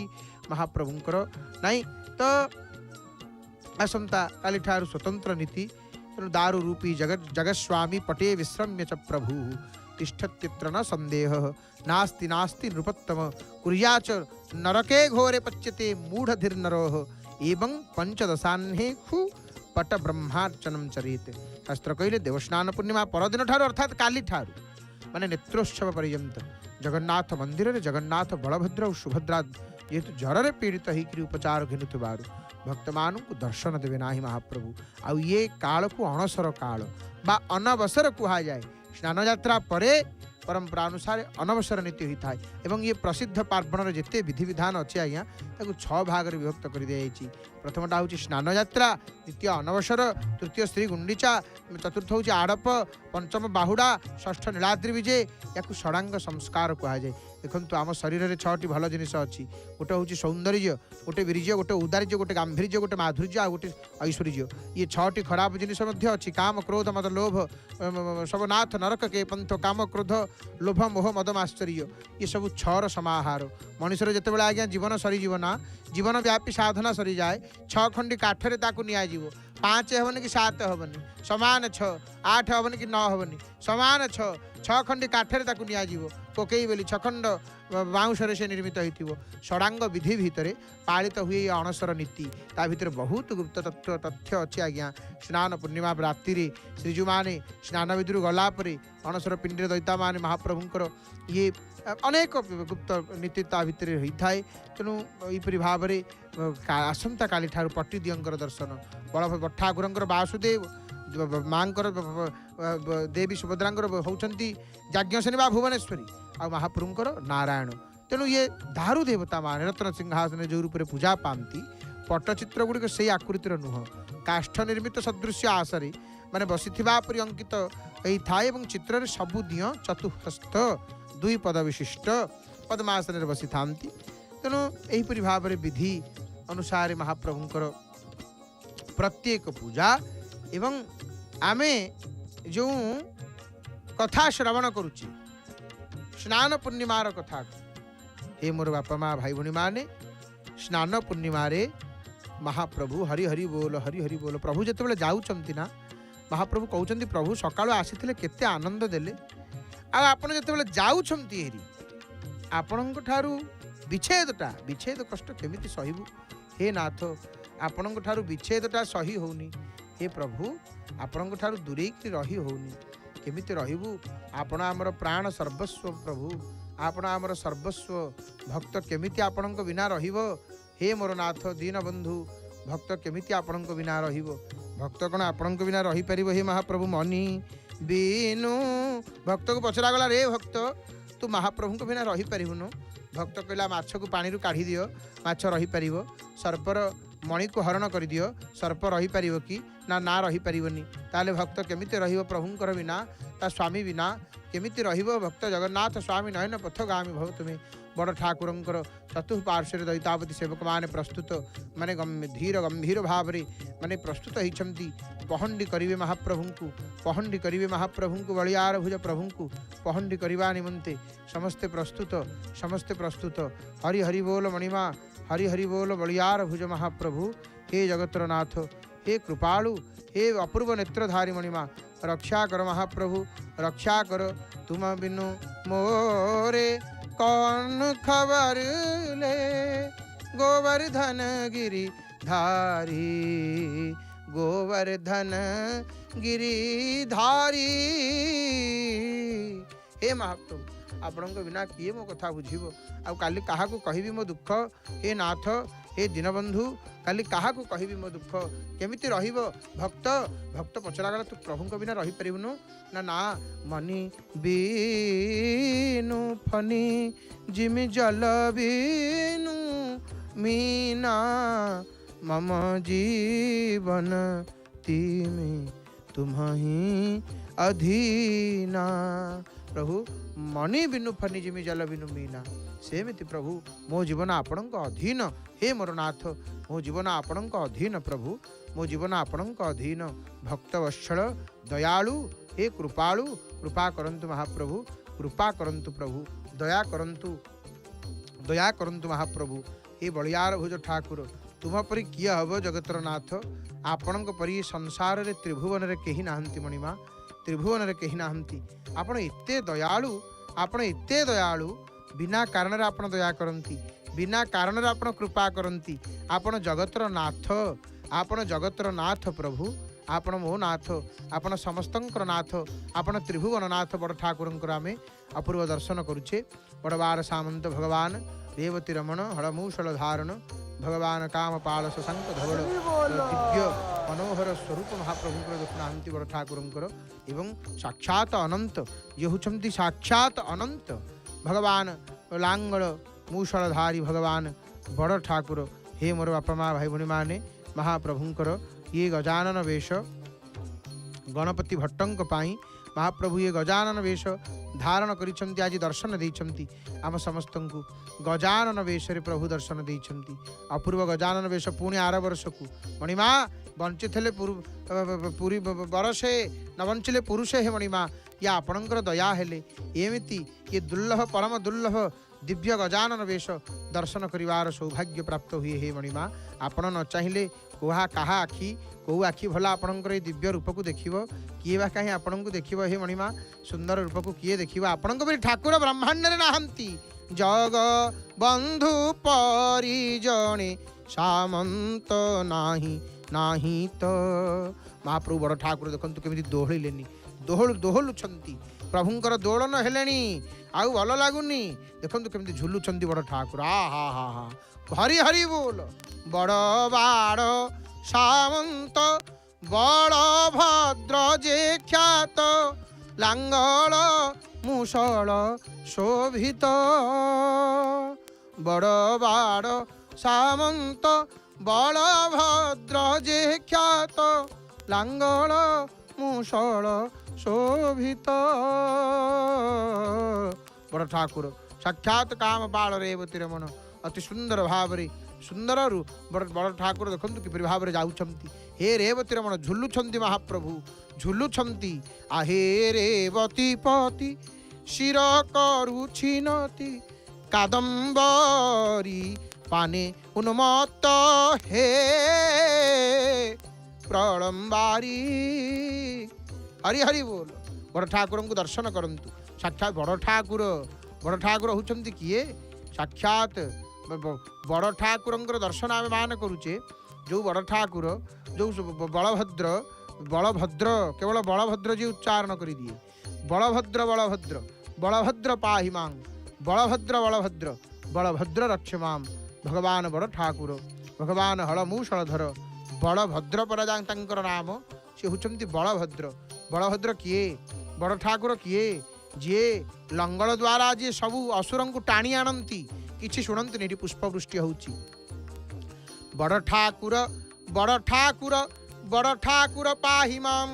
महाप्रभुंकर नाई तो आसंता काली ठार स्वतंत्र नीति तेणु दारु रूपी जगस्वामी पटे विश्रम्य च प्रभु तिष्ठत्यत्र न संदेह नास्ति नास्ति नृपत्तम कुर्याच नरके घोरे पच्यते मूढ़धिर नरोह एवं पंचदशान्हे खु पट ब्रह्मार्चनम चरित शास्त्र कहले देवस्नान पूर्णिमा परदिन ठार अर्थात काली ठार माने नेत्रोत्सव पर्यंत जगन्नाथ मंदिर रे जगन्नाथ बलभद्र और सुभद्रा जेहेतु ज्वर पीड़ित होकर उपचार घेनुबार भक्त मान को दर्शन देवे ना महाप्रभु आउ ये काल को अणसर काल बा अनवसर कहा जाए स्नान यात्रा परे परंपरा अनुसार अनवसर नीति होता है एवं ये प्रसिद्ध पार्वण जिते विधि विधान अच्छे आज्ञा छह भाग विभक्त कर दी प्रथमटा हूँ स्नान यात्रा द्वितीय अनवसर तृतीय श्री गुंडीचा चतुर्थ हूँ आड़प पंचम बाहुड़ा षष्ठ नीलाद्रि विजय या षडांग संस्कार कहुए देखो आम शरीर में छटी भल जिन अच्छी गोटे हूँ सौंदर्य गोटे वीर्य गोटे उदार्य गोटे गांभीर्य गोटे माधुर्य आ गोटे ऐश्वर्य ये छटी खराब जिनिस अच्छी काम क्रोध मद लोभ सब नाथ नरक के पंथ काम क्रोध लोभ मोह मद आश्चर्य ये सब छर समाहार मनुष्य जिते आज्ञा जीवन सरीज ना जीवन व्यापी साधना सरी जाए छ खंडी काठरे ताकू नियाजिवो 5 हेबनी कि 7 हेबनी समान 6 8 हेबनी कि 9 हेबनी समान 6 खंडी काठरे ताकू नियाजिवो कोकई बोली 6 खंड बाउंशरे से निर्मित होइतिवो षडांग विधि भितरे पालित हुए अणसर नीति ता भितर बहुत गुप्त तथ्य अच्छे आज्ञा स्नान पूर्णिमा राति रे श्रीजू माने स्नान विधिरु गला परे अणसर पिंडे दैता माने महाप्रभुंकर ये अनेक गुप्त नीति ता भितर होता है तेणु यहीपरि भाव में आसंता काली ठार पट्टी दियंकर दर्शन बड़ ठाकुर वासुदेव माँ देवी सुभद्रा होती याज्ञसेनी बा भुवनेश्वरी आ महाप्रभुंकर नारायण तेणु ये दारु देवता मान रत्न सिंहासन जो रूप में पूजा पाती पट्टचित्र गुड़िक से आकृतिर नुह काष्ठ निर्मित सदृश्य आसरे माने बसी परि अंकित थाए चित्र सबु दिय चतुहस्त 2 पद विशिष्ट पद्मासन बसी था तेणु यहीपरि भाव में विधि अनुसार महाप्रभुंकर प्रत्येक पूजा एवं आमे जो कथा श्रवण करुचे स्नान पूर्णिमार कथा हे मोर बापा माँ भाई भणी माने स्नान पूर्णिमा महाप्रभु हरि हरि बोल प्रभु जिते जाऊँच ना महाप्रभु कहते प्रभु सकाळु आसी केते आनंद देले आपण जिते जाऊँगी हेरी आपण विच्छेद कष्ट केमिति सहिबु हे नाथ आपण विच्छेदटा सही होनी हे प्रभु आपण दूरे रही होनी केमिति रहिबु आपण आमर प्राण सर्वस्व प्रभु आपण आमर सर्वस्व भक्त केमिति आपण बिना रहिबो हे मोर नाथ दीन बंधु भक्त केमिति आपण बिना रहिबो भक्त कौन आपण बिना रही परिबो हे महाप्रभु मनी बीनु भक्त को पचरा गला रे भक्त तू महाप्रभु बिना रही पारिबुनु भक्त कहला माछ को पानी रू काढ़ी दियो माछ रही पारिबो सर्पर मणि को हरण कर दियो सर्प रही पारिबो कि ना ना रही परिवनी ताले भक्त केमिति रहिबो प्रभुंकर बिना ता स्वामी बिना केमिति रहिबो भक्त जगन्नाथ स्वामी नयन पथगामी भव तुमे बड़ ठाकुरंकर चतुःपार्श्वे दैतापति सेवक माने प्रस्तुत माने धीर गंभीर भाव माने प्रस्तुत होती पहंडी करिवे महाप्रभु बलियार भुज प्रभु पहंडी करने निमंते समस्ते प्रस्तुत हरि हरि बोल मणिमा हरि हरि बोल बलियार भुज महाप्रभु हे जगतर नाथ हे कृपालु हे अपूर्व नेत्रधारी मणिमा रक्षा कर महाप्रभु रक्षा कर तुम बिनु मोरे कौन खबर ले गोवर्धन गिरी धारी गोवर्धन गिरी धारी। हे महाप्रभु आपण बिना किए मो कथा बुझीबो आ काली काहा को कहिबी मो दुख हे नाथ हे दीनबंधु काली काहा को कहिबी मो दुख केमिति रहिबो भक्त भक्त पचरा गला तू प्रभु बिना रही परिबनु ना ना मनी बीनु फनी जिमि जल बीनु मीना मम जीवन तिमी तुम्हि अधीना। प्रभु मणि बिनु फनी जिमि जल बिनु मीना सेमिति प्रभु मो जीवन आपणक अधीन हे मोर नाथ मो जीवन आपणक अधीन प्रभु मो जीवन आपणक अधीन भक्तवत्सल दयालु हे कृपालु कृपा करंतु महाप्रभु कृपा करंतु प्रभु दया करंतु महाप्रभु हे बलियार भुज ठाकुर तुम परी किए हम जगतर नाथ आपणक परी संसार रे त्रिभुवन रे केही नाहंती मणिमा त्रिभुवन रे केही नाहंती आपण एते दयालु बिना कारण रे आपण दया करंती बिना कारण रे आपण कृपा करंती आपण जगतर नाथ प्रभु आपण मो नाथ आपण समस्तंकर नाथ आपण त्रिभुवन नाथ बड़ ठाकुरंकर आमे अपूर्व दर्शन करुचे बड़वार सामंत भगवान रेवती रमण हड़मूषल धारण भगवान कामपाल शशंक धवल दिव्य मनोहर स्वरूप महाप्रभुंकर देखुनाहांती बड़ ठाकुरंकर एवं साक्षात अनंत ये होचंती साक्षात अनंत भगवान लांगल मूषलधारी भगवान बड़ ठाकुर हे मोर बापा माँ भाई भणी माने महाप्रभुंकर ये गजानन वेश गणपति भट्टंक पाई महाप्रभु ये गजानन वेश धारण करिसंती आज दर्शन देइछंती आम समस्त को गजानन वेश रे प्रभु दर्शन देइछंती अपूर्व गजानन वेश पुणी आर वर्ष को मणिमा बंची थे पूरी बरसे न बंचिले पुरुषे हे मणिमा या आपणकर दया हेले एमिति ये दुर्लभ परम दुर्लभ दिव्य गजानन वेश दर्शन करिवार सौभाग्य प्राप्त हुए हे मणिमा आपण न चाहिए कोहा काहा आखि कौ आखि भला आपणकर ये दिव्य रूप को देखिबो किए बा कहीं आपण को देखिबो हे मणिमा सुंदर रूप को किए देखिबो आपण को ठाकुर ब्रह्मांड रे नाहंती जग बंधु परिजने सामंत नाही तो महाप्रभु बड़ ठाकुर देखंतु केमिति दोहलिलेनी दोहलुछंती प्रभुंकर दोलन हेलेनी आउ भल लागुनी देखंतु केमिति झुलुछंती बड़ ठाकुर आ हा हा हा हरि हरि बोल बड़ बाड़ सामंत बड़ भद्र जे ख्यात लांगल मूषल शोभित बड़ बाड़ सामंत बड़ भद्र जे ख्यात लांगल मूषल शोभित बड़ ठाकुर साक्षात काम पाल रेवती रमण अति सुंदर भाव सुंदर बड़ ठाकुर देखंतु किपरि भाव जाउछंती हे रेवती रमण झुलुछंती महाप्रभु झुलुछंती आहे रेवती पति शिर करुछिनती कादंबरी पाने उन्मत्त हे प्रलंबारी हरि हरि बोल बड़ ठाकुर को दर्शन करंतु साक्षात बड़ ठाकुर होचंती किए साक्षात बड़ ठाकुर दर्शन आम मान करुचे जो बड़ ठाकुर जो बलभद्र केवल बलभद्र जी उच्चारण कर दिए बलभद्र पाहि मां बलभद्र रक्ष मां भगवान बड़ ठाकुर भगवान हलमूषलधर बलभद्र पर नाम से होचंती बलभद्र किए बड़ ठाकुर किए जी लंगल द्वारा जी सबू असुर को टाणी आणती किछि शुणंती नहीं पुष्पवृष्टि होउची बड़ ठाकुर बड़ ठाकुर पाहि माम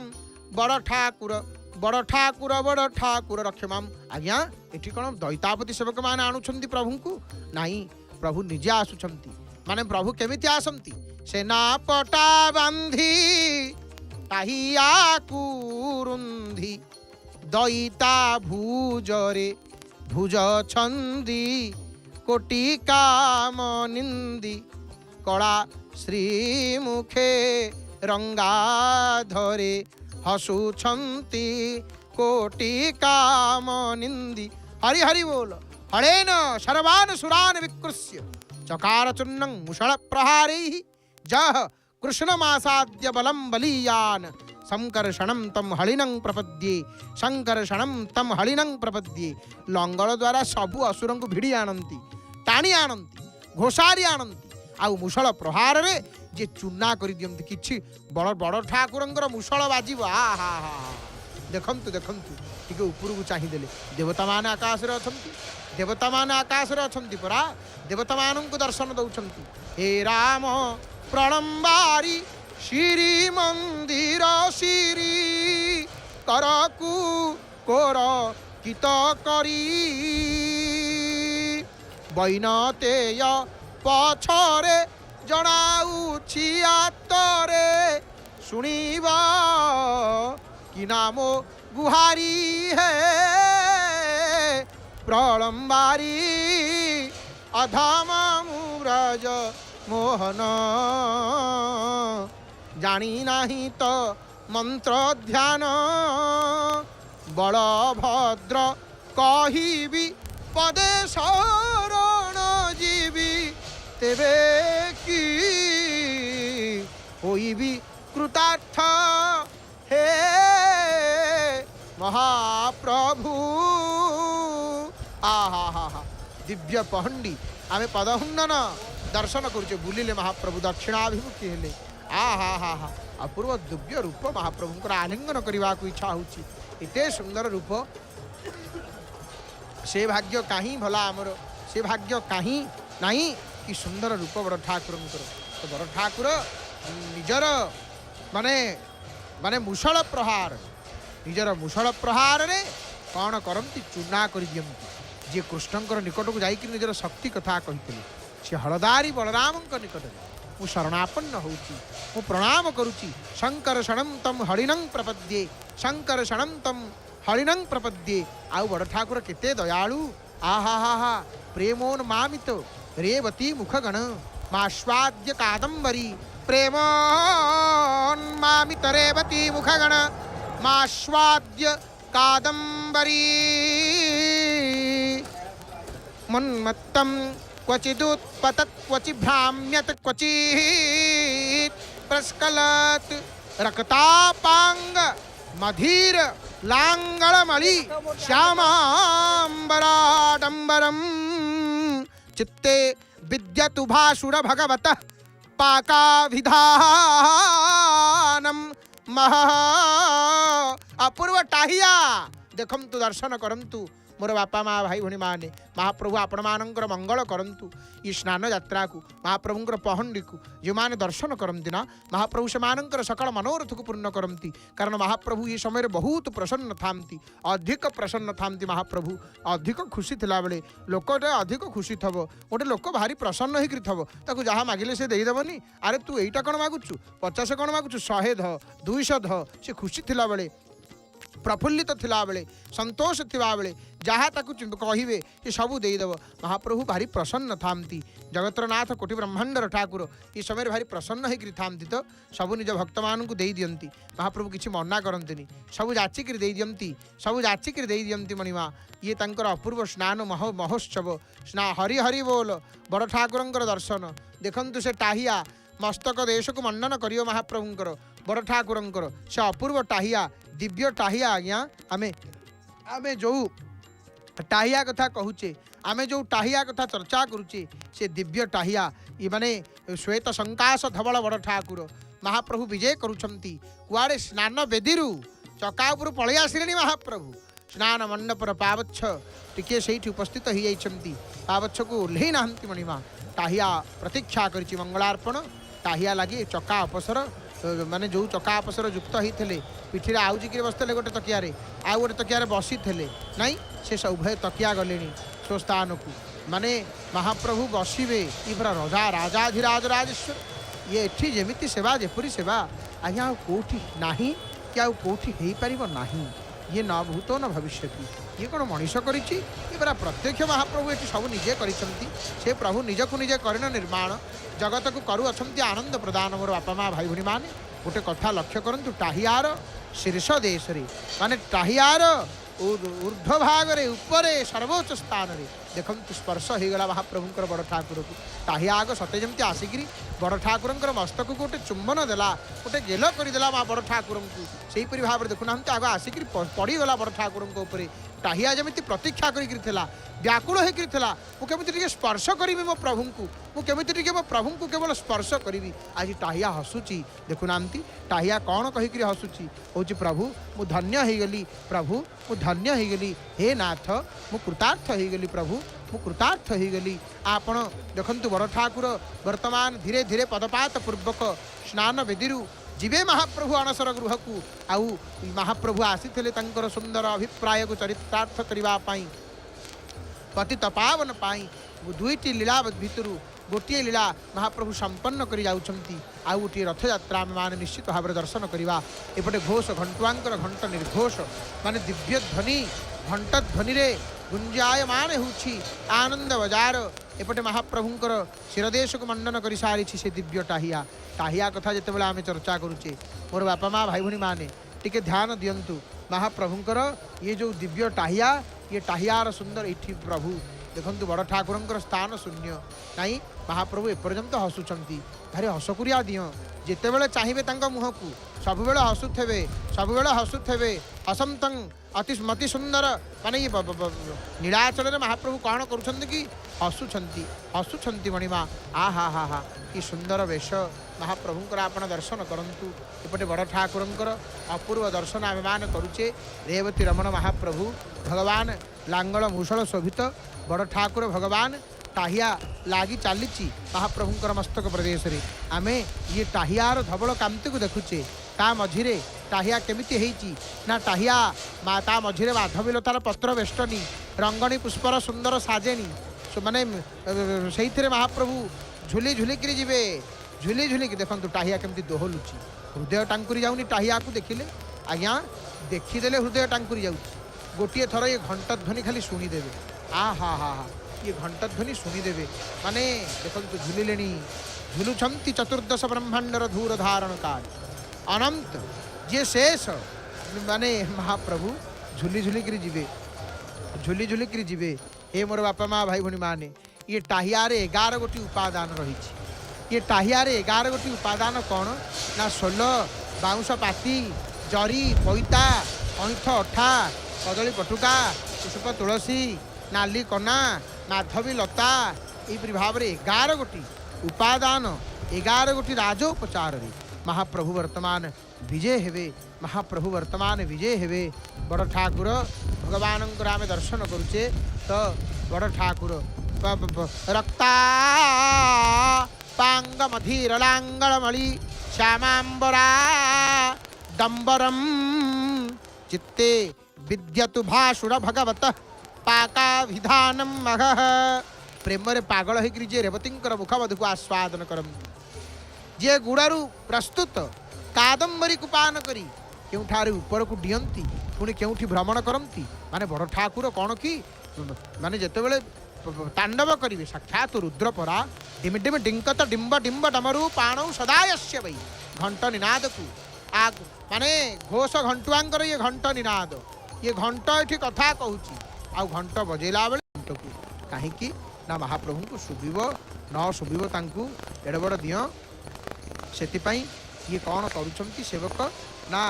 बड़ ठाकुर बड़ ठाकुर बड़ ठाकुर रक्ष माम। आज्ञा एठी कौन दैतापति सेवक मान आणुछंती प्रभु को नहीं, प्रभु निजे आसुछंती। माने प्रभु केमिति आसंती? सेना पटा बांधी ताहिया कुरुंधी दैता भुजरे भुज छंदी कोटि काम निंदी कला श्री मुखे रंगा धरे हसुछंती कोटि काम निंदी। हरि हरि बोल। हरेन सर्वान् सुरान् विकृष्य चकार चुन्नं मुषल प्रहारैः जह कृष्णमासाद्य बलं बलीयान् संकर्षणं तम हलिनं प्रपद्ये संकर्षणं तम हलिनं प्रपद्ये। लंगल द्वारा सबु असुरं को भिड़ी आनंती टाणी आनंती घोषारी आनंती आउ मुषल प्रहार रे जे चूना कर दियंती। किछि बड़ बड़ ठाकुरंकर मुषल बाजिब आ हा हा देखंतु देखंतु टिके उपरକୁ चाहि देले देवता मान आकाश रे अछंती देवता मान आकाश रे अछंती परा देवता मानंकु दर्शन दउछंती। हे राम प्रणम्बारी श्री मंदिर श्री करकु कोर कित करी बैनतेय पछरे जणाउछि आतरे सुनिबा कि नामो गुहारी है प्रलम्बारी अधम मुराज मोहन जानी नहीं तो मंत्र ध्यान बलभद्र कहिबी पदे शरण जीवी तेबे की होइबी कृतार्थ हे महाप्रभु। आहा हा हा दिव्य पहंडी आमे पदहुंडन दर्शन करुचे बुलिले महाप्रभु दक्षिणाभिमुखी हेले। आहा हा हा अपूर्व दिव्य रूप महाप्रभुंकर आलिंगन करने को इच्छा होची। एते सुंदर रूप से भाग्य कहीं भला आमर से भाग्य कहीं नहीं कि सुंदर रूप बड़ ठाकुर। तो बड़ ठाकुर निजर माने माने मुषल प्रहार निजर मुषल प्रहार रे कौन करती चूना कर दियंती। जे कृष्णंकर निकट को जाइक निजर शक्ति कथा कही से हलदारी बलराम निकट मु शरणापन्न होची मु प्रणाम करुची। शंकर शरणं तम हरिणं प्रपद्ये शंकर शरणं तम हरिणं प्रपद्ये। आउ बड़ ठाकुर केते दयालु आहा हा हा प्रेमोन्मामित रेवती मुखगण माश्वाद्य कादंबरी प्रेमोन्मामित रेवती मुखगण माश्वाद्य कादंबरी मन्मत्तं क्वचिदुत्पतत् क्वचिभ्राम्यत् क्वचित् प्रस्खलत् रक्तापांग मधीर लांगलमणि श्यामांबराडंबरम चित्ते विद्यतु भासुर भगवतः पाकाभिधानम महा। अपूर्व टाहिया देखंतु दर्शन करंतु मोर बापा माँ भाई भणी माने महाप्रभु आपण मानकर मंगल करंतु। ये स्नान यात्रा को महाप्रभुंकर पहंडी को जो माने दर्शन करती ना महाप्रभु से मानकर सकल मनोरथ को पूर्ण करती। कारण महाप्रभु ये समय बहुत प्रसन्न थांती अधिक प्रसन्न थांती। महाप्रभु अधिक खुशी थिला बेले लोकटे अधिक खुशी थब गोटे लोक भारी प्रसन्न होकर थब ताकू जहाँ मागिले से देदेवनी। अरे तू एटा कौन मागुचु 50 कौन मागुचु 100 ध 200 ध से खुशी थिला बेले प्रफुल्लित थिला बेले संतोष थिला बेले जहाँ ताकू कहिबे ये सबू देदेव। महाप्रभु भारी प्रसन्न थांती जगतर नाथ कोटि ब्रह्मांडर ठाकुर ये समय भारी प्रसन्न होकर थांती। तो सबू निज भक्त मान को दे दियंती महाप्रभु किसी मना करंतिनी सबू जाचिक दे दियंती सबू जाचिक दे दियंती। मणिमा ये तांकर अपूर्व स्नान महोत्सव स्ना हरि हरि बोल बड़ ठाकुरंकर दर्शन देखंतु से टाहिया मस्तक देश को मंडन करियो महाप्रभुंकर बड़ ठाकुरंकर से अपूर्व टाहिया दिव्य टाहिया। आज्ञा आमे आमे जो टाहिया कथा कहूचे आमे जो टाहिया कथा चर्चा करुचे से दिव्य टाहिया ये माने श्वेत संकाश धवल बड़ ठाकुर महाप्रभु विजय करुछंती। कुआड़े स्नान बेदीरु चका उपर पळै आसिलेनी महाप्रभु स्नान मंडपर पावच्छ टिके सेठी उपस्थित हो जाइछंती पावच्छ को ओल्हेई नाहंती। मणिमा टाहिया प्रतीक्षा करिछि मंगलार्पण टाहिया लगी चका अपसर माने जो चका अपसर युक्त होते पिठी आउजिक बसते गोटे तकिया आउ गोटे तकिया बसी नाई से उभय तकिया गले स्वस्थान को माने महाप्रभु बसवे ये पूरा रजा राजाधिराज राजेश्वर ये एठी जेमिति सेवा जेपरी सेवा आज्ञा कौटी नाही कि आउ कौटी हो पार नाही ये न भूतो न भविष्य ये कौन मनीष करी पूरा प्रत्यक्ष महाप्रभु ये सब निजे कर प्रभु निजक निजे करन निर्माण जगत को करू अछंती आनंद प्रदान मोर बापा माँ भाई भणी मैंने गोटे कथा लक्ष्य करंतु टाहियार शीर्ष देश रे माने टाहियार ऊर्ध्व भाग रे ऊपर सर्वोच्च स्थान रे देखंतु स्पर्श हो गला महाप्रभुंकर बड़ ठाकुर को टाहिया आग सते जमती आसिक बड़ ठाकुरंकर मस्तक को गोटे चुंबन देला गोटे गेल करदेला माँ बड़ ठाकुर को सेहीपरि भाव में देखुना आग आसिक पड़गला बड़ ठाकुर टाहिया जमी प्रतीक्षा कर व्याकुल होता मुझे स्पर्श करी मो प्रभु को मुझे मो प्रभु को केवल स्पर्श करी आज टाहिया हसुची देखुना टाहिया कौन कहीकि हसुची हूँ प्रभु मु धन्य हो गली प्रभु मु धन्य हो गली हे नाथ मु कृतार्थ हो गली प्रभु मु कृतार्थ हो गली आपण देखंतु बड़ ठाकुर वर्तमान धीरे धीरे पदपात पूर्वक स्नान वेदी जीवे महाप्रभु अणसर गृह को आउ महाप्रभु आसी सुंदर अभिप्राय को चरितार्थ करने पतित पावन पाई दुईटी लीला भितर गोटे लीला महाप्रभु संपन्न कर आउ गोटे रथ यात्रा मान निश्चित भाव में दर्शन करवा एपटे घोष घंटुआंकर घंट निर्घोष माने दिव्य ध्वनि घंट ध्वनि रे गुंजायमान होछि आनंद बजार एपटे महाप्रभुंकर शिरदेश को मंडन कर सारी से दिव्य टाहिया टाहिया कथा जिते आम चर्चा करुचे मोर बापा माँ भाई भणी मैंने टिके ध्यान दियंतु महाप्रभुंकर ये जो दिव्य टाहिया ये टाहियार सुंदर इठी प्रभु देखंतु बड़ ठाकुरंकर स्थान शून्य नाई महाप्रभु एपर्यंत हसुचंती भारी हसकुरिया दियो जितेबेले चाहिए मुह को सबुबेले हसुथे हसंतं अति मति सुंदर माने ये नीलाचल महाप्रभु कौन करुँच कि हसुंट मणिमा आ हा हा हा कि सुंदर वेश महाप्रभुंकर आपण दर्शन करंतु एपटे बड़ ठाकुरंकर अपूर्व दर्शन आम मान करुचे रेवती रमण महाप्रभु भगवान लांगल मूषल शोभित बड़ ठाकुर भगवान टाहिया लगी चली महाप्रभुंकर मस्तक प्रदेश रे आमे ये टाहियार धवल कांति को देखुचे ता मझिरे टाहिया केमिति हेची ना टाहिया ता मझिरे माधवीलतार पत्र बेष्टनी रंगणी पुष्पर सुंदर साजेनी माने से महाप्रभु झुली झुलिक झुली देखो टाहिया केमती दोहलुची हृदय टांकुरी जाऊनी टाहिया को देखिले आज्ञा देखीदेले हृदय टांकुरी जाऊँ गोटे थर ये घंट ध्वनि खाली शुणीदेवे आ हा हा हा ये घंट ध्वनि शुणीदेवे माने देखो झुलिले झुलुंट चतुर्दश ब्रह्मांडर धूर धारण काल अनंत जे शेष माने महाप्रभु झुली झुलिक जीवे हे मोर बापा माँ भाई भणी माने ये टाहियार 11 गोटी उपादान रही ये टाहियार 11 गोटी उपादान कौन ना सोल बाउंश पाती जरी पैता अंठ अठा कदली पटुका पुष्प तुलसी नाली कना माधवी लता यही भाव में 11 गोटी उपादान 11 गोटी राजोपचार महाप्रभु वर्तमान विजय हेवे महाप्रभु वर्तमान विजय हेवे बड़ ठाकुर भगवान आम दर्शन करुचे तो बड़ ठाकुर रक्ता पांगमधीरलांगलमणि श्यामांबरा डंबरम चित्ते विद्यतु भाषुर भगवत पाका विधानम मघ प्रेम रे पागल होकर जे रेवतींकर मुखमधु को आस्वादन करम जे गुड़ारू प्रस्तुत कादम्बरी को पान करी केउठारे ऊपर को डियंती पुणी केउठी भ्रमण करती माने बड़ ठाकुर कौन कि माने जेतेबेले तांडव करिवे साक्षात रुद्रपरा डिम डिम डिंकत डिंब डिंब डमरू पाणौ सदायस्य वै घंट निनाद को आग माने घोष घंटुआंकर ये घंट निनाद ये घंट एठी कथा कहूची आ घंट बजेला बेले घंट को कहीं ना महाप्रभु को शुभिब न शुभिब तांकु एड़ बड़ दियो सेतिपाई ये कौन करुछंती सेवक ना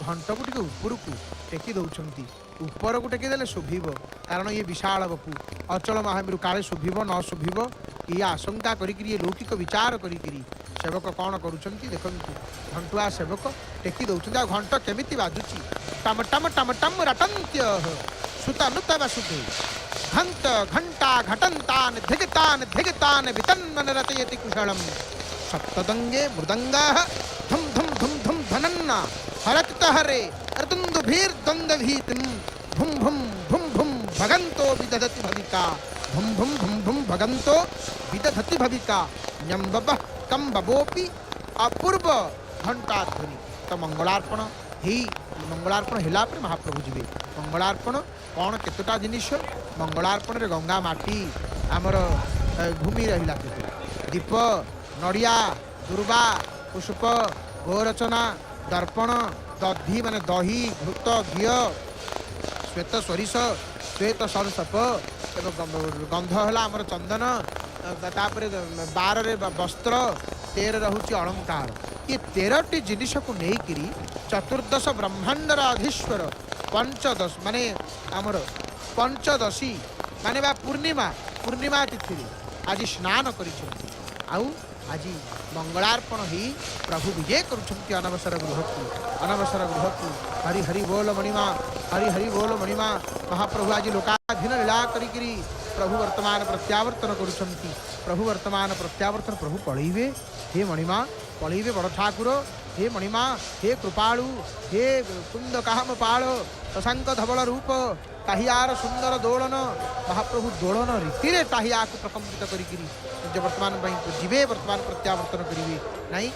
घंट को टिके ऊपर को टेकी दौरान ऊपर को टेकीदे शुभिब कारण ये विशाल बपु अचल महावीर काले शुभिब न शुभिब ये आशंका करी लौकिक विचार करी सेवक कौन करुछंती देखंतु घंटुआ सेवक टेकी दौरान आ घंट केमिति बाजुची टम टम टम टम रटंत्य सुता नुत वसुते घंट घंटा घटंतान धिगतान वितन्मन रचयति कुशलम सप्तदंगे मृदंगा धम धम प्रसन्ना हरत हरे अर्तुंदुभिर्द्वंद्वभीतिम भुम भुम भुम भुम भगंतो विदधति भविका भुम भुम भुम भुम भगंतो विदधति भविका न्यम्बब कम बबोपि अपूर्व घंटा ध्वनि। तो मंगलार्पण ही मंगलार्पण होला पर महाप्रभु जीवे मंगलार्पण कौन केतोटा जिनिष मंगलार्पण रे गंगा माटी आमर भूमि रहिला दीप नड़िया दुर्बा पुष्प गोरचना दर्पण दधी माने दही घृत घी श्वेत सोरिष श्वेत सरसप गंध है आमर चंदन तापर 12 वस्त्र 13 रहुची अलंकार ये 13टी जिनिष को लेकिरी चतुर्दश ब्रह्मांडर अधीश्वर पंचदश माने आमर पंचदशी माने बा पूर्णिमा तिथि आज स्नान करिसेंती आउ आज मंगलार्पण ही प्रभु विजय करुछंती अनवसर गृह को हरि हरि बोल मणिमा हरि हरि बोल मणिमा। महाप्रभु आज लोकाधीन लीला करिकिरी प्रभु वर्तमान प्रत्यावर्तन करुछंती प्रभु वर्तमान प्रत्यावर्तन प्रभु पळैबे हे मणिमा पळैबे बड़ ठाकुर हे मणिमा हे कृपाळु हे कुंद काहम पाळ शशांक धवल रूप टाहियार सुंदर दोलन महाप्रभु दोलन रीति रे टाहिया को प्रकम्पित करिकिरी जे वर्तमान जीवे वर्तमान प्रत्यावर्तन करिवे नहीं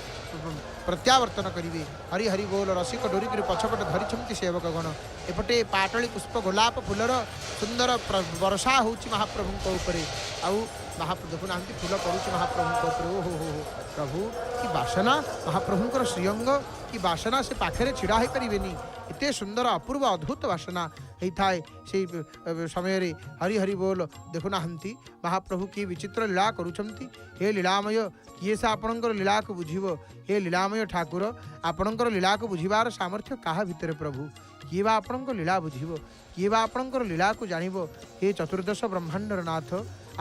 प्रत्यावर्तन करिवे हरि हरि बोल रसिक डोरिक पछपट धरिछंती सेवकगण एपटे पाटली पुष्प गोलाप फूलर सुंदर वर्षा होची महाप्रभु उपरे आउ महाप्रभु देखुना फूल पड़ुची महाप्रभु उपरे ओहो हो प्रभु कि बासना महाप्रभुंकर श्रीअंग कि बासना से पाखे छिड़ा हो पारे एते सुंदर अपूर्व अद्भुत बासना होता है से समय रे हरि हरि बोल देखुना महाप्रभु की विचित्र लीला करुछंती हे लीलामय किए से आपणकर लीला को बुझिबो हे लीलामय ठाकुर आपणकर लीला को बुझिबार सामर्थ्य काहा भितर प्रभु किए बा आपणकर लीला बुझिबो किए बा आपणकर लीला को जानिबो हे चतुर्दश ब्रह्मांडर नाथ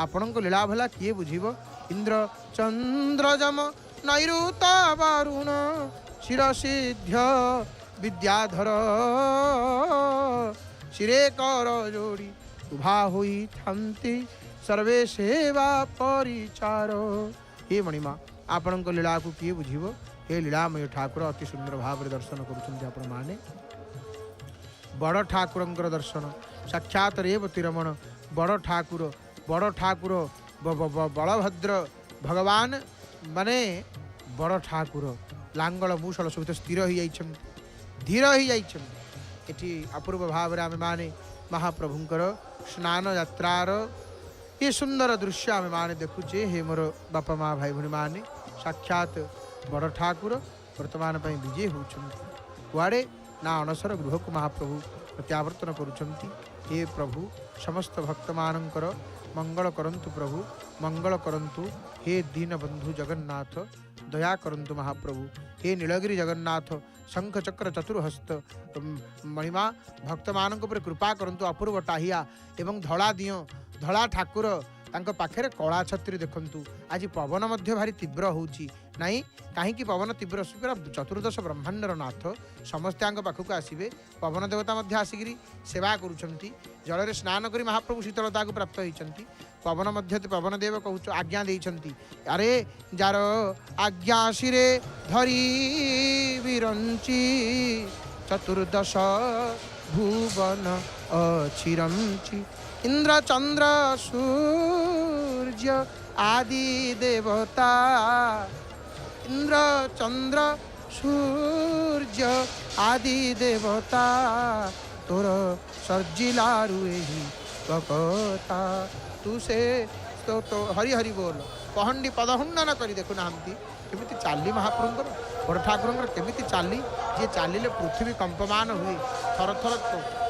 आपणकर लीला भला किए बुझिबो इंद्र चंद्रजम नैऋत वरुण शिरसिद्ध्य विद्याधर शिरे कर जोड़ी उभा हुई थांती सर्वे सेवा परिचार। हे मणिमा आपण लीला को किए बुझिबो हे लीलामय ठाकुर अति सुंदर भाव दर्शन करुछंती आपण माने बड़ ठाकुरंकर दर्शन साक्षात रेवती रमण बड़ ठाकुर बलभद्र भगवान माने बड़ ठाकुर लांगल मूषल सहित स्थिर हो धीर हो एटी अपूर्व भाव आम माने महाप्रभुंकर स्नान यात्रार ये सुंदर दृश्य आम माने देखुचे हे मोर बापा माँ भाई भूणी माने साक्षात बड़ ठाकुर वर्तमान विजय होउछंती कुआड़े ना अनसर गृह को महाप्रभु प्रत्यावर्तन करुछंती। हे प्रभु समस्त भक्त मानकर मंगल करंतु प्रभु मंगल करंतु हे दीन बंधु जगन्नाथ दया करंतु महाप्रभु हे नीलगिरी जगन्नाथ शंख चक्र चतुर्हस्त मणिमा भक्त मानक पर कृपा करंतु अपूर्व टाहिया एवं धड़ा दियो धड़ा ठाकुर तांको पाखरे कला छत्री देखंतु आज पवन मध्य भारी तीव्र होउची नहीं कहीं पवन तीव्र सुपर चतुर्दश ब्रह्मांडर नाथ समस्ते पाखक आसवे पवन देवता मध्य आसिकी सेवा करुछंती जल स्नान करी महाप्रभु शीतलता को प्राप्त होती पवन मध्य पवन देव कहूँ आज्ञा देइछंती अरे जार आज्ञा शिरे धरी विरंची चतुर्दश भुवन अचिरंची इंद्र चंद्र सूर्य आदि देवता इंद्र चंद्र सूर्य आदि देवता तोर सर्जिलारु एही भगता तू से तो हरि हरि बोल कहंडी पदहुंडन करी देखुना केमिति चाली महाप्रभुंकर बड़ ठाकुरंकर केमिति चाली जे चालिले पृथ्वी कंपमान हुए थर थर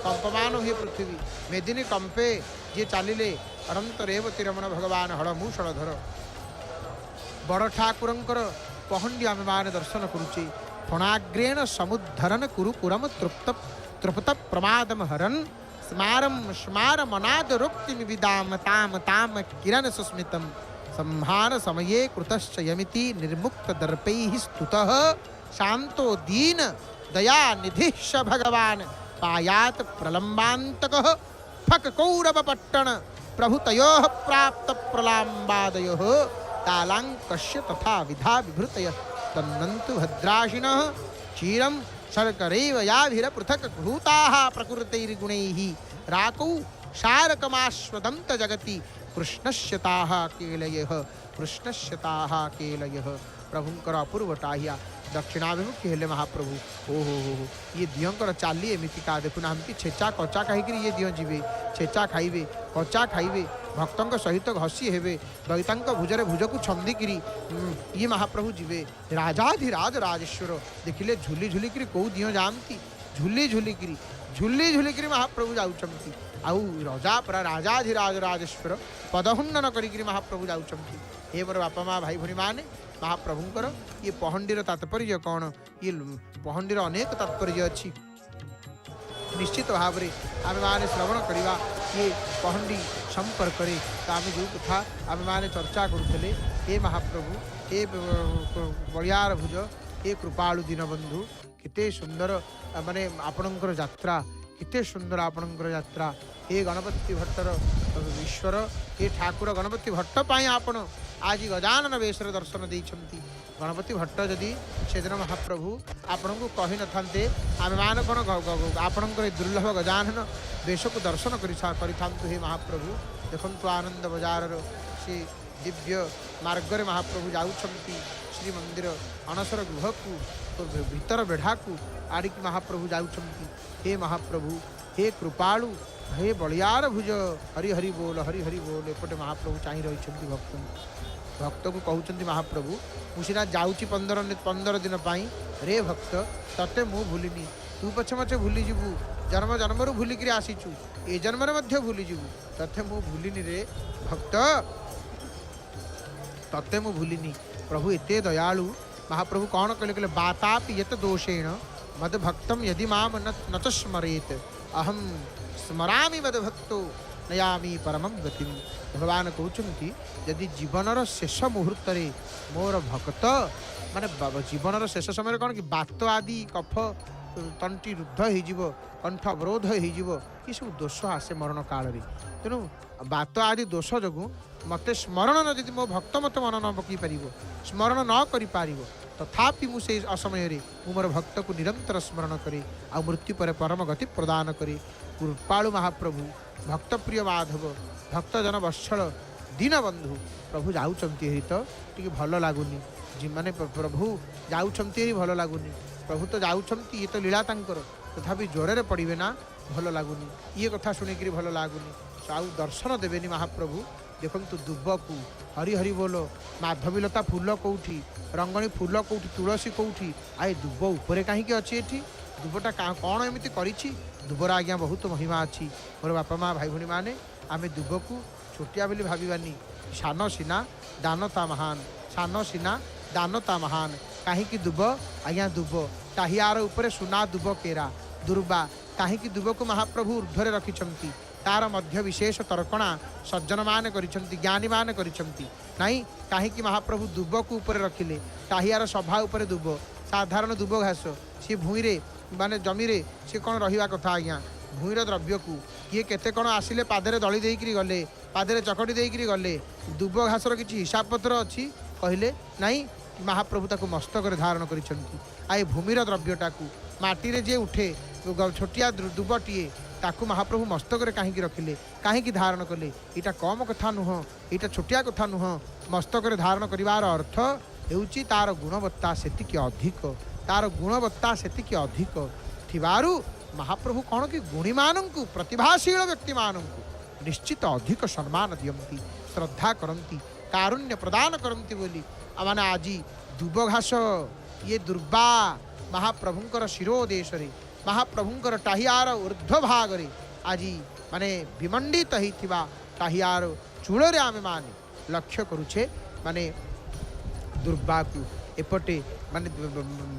कंपमान हुए पृथ्वी मेदिनी कंपे जे चालिले अनंत रेवती रमण भगवान हड़मूषणधर बड़ ठाकुरंकर पहंडी आम मान दर्शन करुचे फणाग्रेण समुद्धरन कुरु पुरम तृप्त तृप्त प्रमादम हरन स्मारम स्मार मनाद रुक्ति विदाम ताम ताम किरण सुस्मितम संहार समये कृतश्च यमिति निर्मुक्त दर्पैः स्तुतः शांतो दीन दया निधिश्च भगवान पायात प्रलंबांतकः फक कौरव पट्टन प्रभुतयोः प्राप्त प्रलाम्बादयोः तालांकस्य तथा विधा विभृतयः तन्नन्तु भद्राशिनः क्षीरम शर्करैव याभिर पृथक भूताः प्रकृतैर्गुणैः राकौ शारकमाश्वदन्त जगति कृष्णस्य ताः केलयः कृष्णस्य ताः केलयः। प्रभुंकर अपूर्व टाहिया दक्षिणाभिमुखी हेले महाप्रभु। ओहो हो ये दियंकर चाली एमती का देखुना हमकी छेचा कचा कहीं ये दिय जीवे छेचा खाइबे कचा खाइबे भक्तों सहित घसी हेबे दैतांक भुजरे भुजक छंदिकी ये महाप्रभु जीवे राजाधिराज राजेश्वर देखिले झुली झुलिकी कौ दिय जाती झुली झुलिकी महाप्रभु जाऊँगी आउ रजा परा राजाधिराज राजेश्वर पदहुन्नन करी महाप्रभु जाऊँगी। हे मोर बापा माँ भाई भनी माने महाप्रभुंकर ये पहंडीर तात्पर्य कौन ये पहंडीर अनेक तात्पर्य अच्छी निश्चित भाव में आम मैंने श्रवण करवा ये पहंडी संपर्क तो आम जो कथा आम मैंने चर्चा करुले हे महाप्रभु हे बलियार भुज हे कृपालु दीनबंधु केते सुंदर माने आपणकर यात्रा केते सुंदर आपणकर यात्रा हे गणपति भट्टर ईश्वर हे ठाकुर गणपति भट्ट पाई आपण आज गजानन वेशर दर्शन देइछंती। गणपति भट्ट जदि सेदिन महाप्रभु आपण को कही न थांते आम मान कौन आपणकर दुर्लभ गजानन वेश को दर्शन करिथांतु। हे महाप्रभु देखंतु आनंद बजार से दिव्य मार्ग महाप्रभु जाउछंती श्री मंदिर अनसर गृह को भीतर बेढ़ा को आड़िकी महाप्रभु जाउछंती। हे महाप्रभु हे कृपालु हे बलियार भुज हरि हरि बोल एपटे महाप्रभु चाह रही भक्त को कहते महाप्रभु मुझा जाऊँगी 15 दिन पाई रे भक्त तते मु भूलिनी तू पछे मचे भूली जीवु जन्म जन्मरू भूलिकी आसीचु ए जन्म भूली जीवु तथे मु भूलिनी रे भक्त तते मु भूलिनी। प्रभु एते दयालु महाप्रभु कौन कहले बातापि यत दोषेण मद भक्तम यदि माम न च स्मरेत अहम स्मरामि मद भक्तो नयामि परमं गतिम। भगवान कहते यदि जीवनर शेष मुहूर्त मोर भक्त माने जीवनर शेष समय कौन कि बात आदि कफ तंटी रुद्ध हो कंठ अवरोध हो सब दोष आसे मरण काल तेणु बात आदि दोष जो मत स्मरण न मो भक्त मत मन न पकई पार स्मरण न कर तथापि मुझे असमय मोर भक्त को निरंतर स्मरण करे आ मृत्यु पर परम गति प्रदान करे। कृपालु महाप्रभु भक्त प्रिय माधव भक्त जन वत्सल दीनबंधु प्रभु जाऊँगी तो टी भल लगुनि जी मैंने प्रभु जाऊँगी भल लगुनि प्रभु तो जाऊँगी ये तो लीला तांकर तथापि ज्वरे पड़े ना भल लगुनि ये कथा शुणिकी भल लगुनि आउ दर्शन देवेनि महाप्रभु। देखंतु दुब को हरि हरि बोलो माधवीलता फूल कौटी रंगणी फूल कौटी तुलसी कौटी आए दुब उपरे कहीं अच्छी एठी दुबटा कौन एमती करिछि दुबर आज्ञा बहुत महिमा अच्छी। मोर बापा माँ भाई भनी माने आम दुब को छोटिया बोली भावानी सान सीना दानता महान सान सीना दानता महान कहीं दुब आज्ञा दुब ताहियार उपरे सुना दुब केरा दुर्बा कहीं दुब को महाप्रभु ऊर्ध्वरे रखिछंती तार मध्य विशेष तर्कणा सज्जन मान करिछंती ज्ञानी मान करिछंती नहीं कहीं महाप्रभु दुब को ऊपर रखिले ताहियार सभा उपरे दुब साधारण दुब घास सी भूईरे माने जमीरे सी कौन रहिवा कथा आज्ञा भूईर द्रव्य को किए केते कौन आसिले पादरे दली देइकरी गले पादरे चकटी देइकरी गले दुब घासर किछि हिसाब पत्र अच्छी कहले नहीं महाप्रभु ताको मस्तक धारण करिछंती आए भूमिर द्रव्यटा को माटी रे जे उठे छोटिया दुबटीए ताकू महाप्रभु मस्तक कहीं रखिले कहीं धारण कले यहाँ कम कथा नुह यहाँ छोटिया कथा नुह मस्तक धारण करार अर्थ होउची तार गुणवत्ता सेतिकी अधिक तार गुणवत्ता सेतिकी अधिक थिबारु महाप्रभु कौन कि गुणी मानू प्रतिभाशील व्यक्ति मानू निश्चित अधिक सम्मान दियंती श्रद्धा करती कारुण्य प्रदान करती बोली माने आज दुब घास ये दुर्बा महाप्रभुंकर शिरोदेश महाप्रभुंकर टाहियार ऊर्ध्व भाग आज माने विमंडित होता टाहियार चूल आम माने लक्ष्य करुचे माने दुर्बा को एपटे माने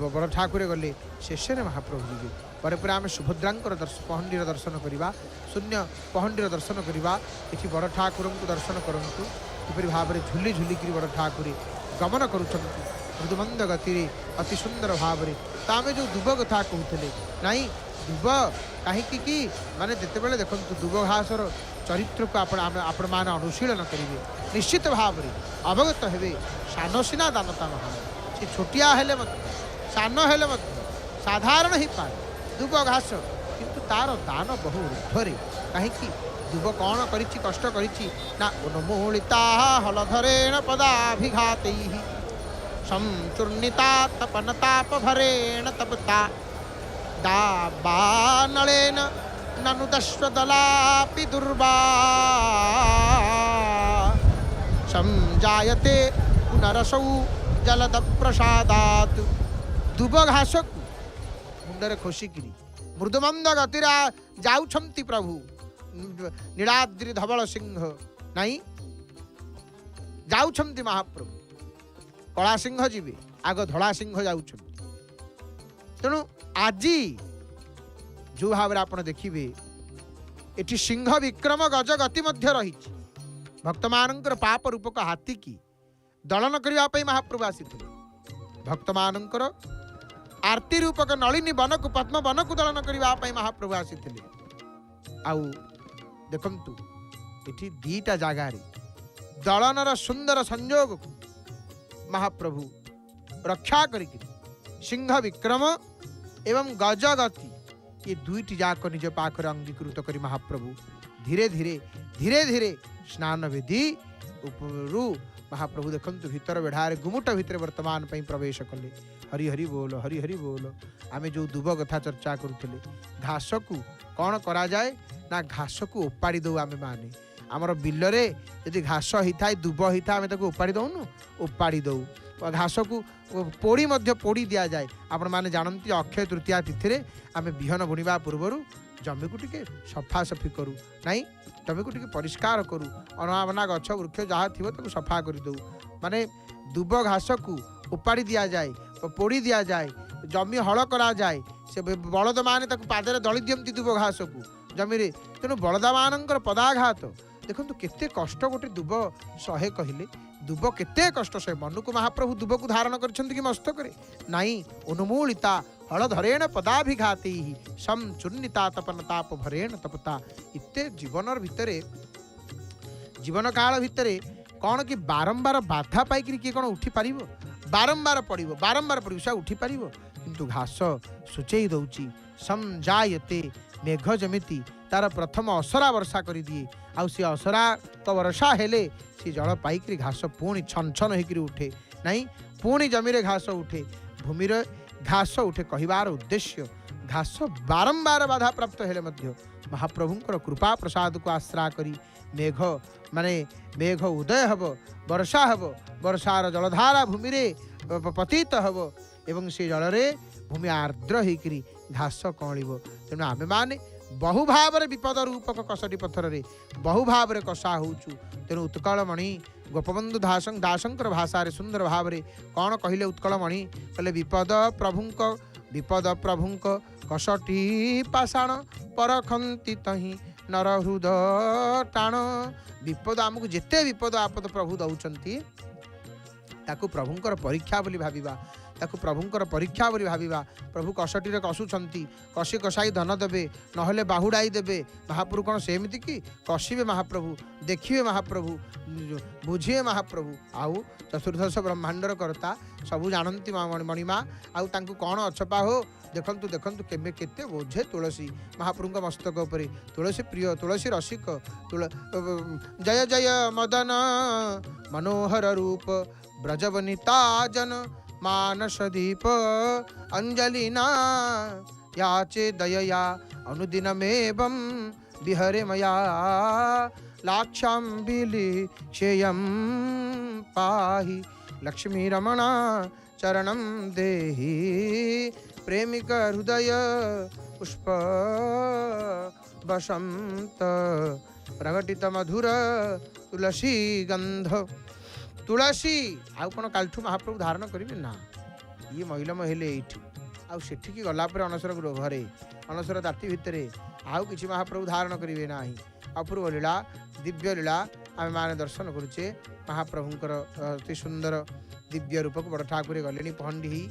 बड़ ठाकुर गले शेष महाप्रभु जी पर पर आम सुभद्रांकर पहंडीर दर्शन करवा शून्य पहंडीर दर्शन करवा ये बड़ ठाकुर को दर्शन करूँ किपरि भाव में झुली झुलिकी बड़ ठाकुर गमन करुँच मृदुमंद गति अति सुंदर भाव में तो आम जो दुब कथा कहते नाई दुब कहीं माने जिते बड़े देखो दुब घासर चरित्र को आपण मैंने अनुशीलन करेंगे निश्चित भाव में अवगत हे सान सीना दानता महान सी छोटिया हेले सान हेले साधारण ही पाए दुब घास किंतु तार दान बहु ऊर्ध्वरे कहीं दुब कौन करिछि कष्ट करिछि ना उन्मूलिता हलधरेण पदाभिघातैः संचूर्णिता तपनतापभरेण तपता दाबानलेन ननु दश्वदलापि दुर्वा संजायते पुनरसौ जलद प्रसादात् दुब घास को मुंडरे खोसिकिरी मृदुमंद गतिरा जाउछंती प्रभु नीलाद्रि धवल सिंह नहीं जाउछंती महाप्रभु कला सिंह जीवे आग धला सिंह जाउछंती तेणु आजी जो भाव आप देखिए एटी सिंह विक्रम गज गति मध्य रही भक्त मानकर पाप रूपक हाथी की दलन करने महाप्रभु आसी भक्त मानकर आरती रूपक नलिनी वन को पद्म वन को दलन करने महाप्रभु आसी आउ देखंतु एठी दीटा जगार दलनर सुंदर संयोग को महाप्रभु रक्षा करिक सिंह विक्रम एवं गजगति ये दुईटी जाक निज पाखर अंगीकृत करी महाप्रभु धीरे धीरे धीरे धीरे स्नान विधि उपरु महाप्रभु देखंतु भीतर बेढ़ारे गुमुट भितर वर्तमान पई प्रवेश कले हरि हरि बोल आमे जो दुब कथा चर्चा करुले घास को कौन करा जाए ना घास को उपाड़ी दो आमे माने आमर बिलरे यदि घास होता है दुब होता आमे ताको उपाड़ी दउनु उपाड़ी दउ घास को पोड़ी मध्य पोड़ी दिया जाए आपण माने जानती अक्षय तृतीया तिथि आमे बिहन बुणवा पूर्वर जमी को टिके सफा सफी करू नहीं जमी को टिके परिष्कार करू अनावना गछ वृक्ष जहाँ थी सफा कर दऊ माने दुब घास को उपाड़ी दिया जाए पोड़ी दिया जाए जमी हल करा जाए से बलद माने पादरे दली दियंती दुब घास को जमी तेणु बलद मानकर पदाघात देखो केते कष्ट गोटे दुब सहे कहले दुब केते कष्ट सहे मनु को महाप्रभु दुब को धारण कर मस्तक नाई उन्मूलिता हलधरेण पदाभिघाती संचूर्णिता तपनताप भरेण तपता इत्ते जीवन भितर जीवन काल भितर कौन कि बारंबार बाधा पाई किए कौन उठी पार बारंबार पड़ो से उठी पार किंतु घास सूचई दौची संजायते मेघ जमिति तार प्रथम असरा वर्षा कर दिए आउ सी असरा तो वर्षा हेले सी जल पाइक घास पुणी छन छन होकर उठे नहीं पुणी जमी घास उठे भूमि घास उठे कहिबार उद्देश्य घास बारंबार बाधा प्राप्त हेले मध्य महाप्रभुंकर कृपा प्रसाद को आश्रा करी मेघ माने मेघ उदय हब वर्षा हब वर्षार जलधारा भूमि रे पतित हब एवं से जल रे भूमि आर्द्र होकर घास कौलिब तेणु आमे माने बहु भाव विपद रूपक कसटी पथर रे बहु भाव कषा होचु तेणु उत्कलमणि गोपबंधु दासंकर भाषा रे सुंदर भाव रे कौन कहले उत्कलमणि कहले विपद प्रभुंक कसटी पाषाण परखंती तही नर हृद टाण विपद आमको जेते विपद आपद प्रभु दौचंती ताकू प्रभुंकर परीक्षा बोली भाविबा ताकू प्रभुंकर परीक्षा बोली भाविबा प्रभु कसटी रे कसुचंती कसी कसाई धन देबे नहले बाहुडाई देबे महाप्रभु कौन सेमिति कि कषिबे महाप्रभु देखिए महाप्रभु बुझिए महाप्रभु आउ चतुर्दश ब्रह्मांडर कर्ता सबू जानती मणिमा आउ तांकू कौन अछपा हो देखंतु देखंतु केमे केते बोझे तुलसी महाप्रभु का मस्तक उपरे तुलसी प्रिय तुलसी रसिक जय जय मदन मनोहर रूप ब्रजवनिता जन मानस दीप अंजलिना याचे दयया अनुदिनमेवं विहरे मया लाक्षाम्बिली क्षेयं पाहि लक्ष्मी रमणा चरणं देहि प्रेमिक हृदय पुष्प बसंत प्रकटित मधुर तुलसी गंध तुलसी आउ कौन कालठू महाप्रभु धारण करेंगे ना ये महिला हेले ये आउ सेठिकी गलापर अनसर घरे अनसर ताती भितर आउ किसी महाप्रभु धारण करेंगे ना अपूर्व लीला दिव्य लीला आम मैंने दर्शन करुचे महाप्रभुंकर अति सुंदर दिव्य रूप को बड़ ठाकुर गले पहंडी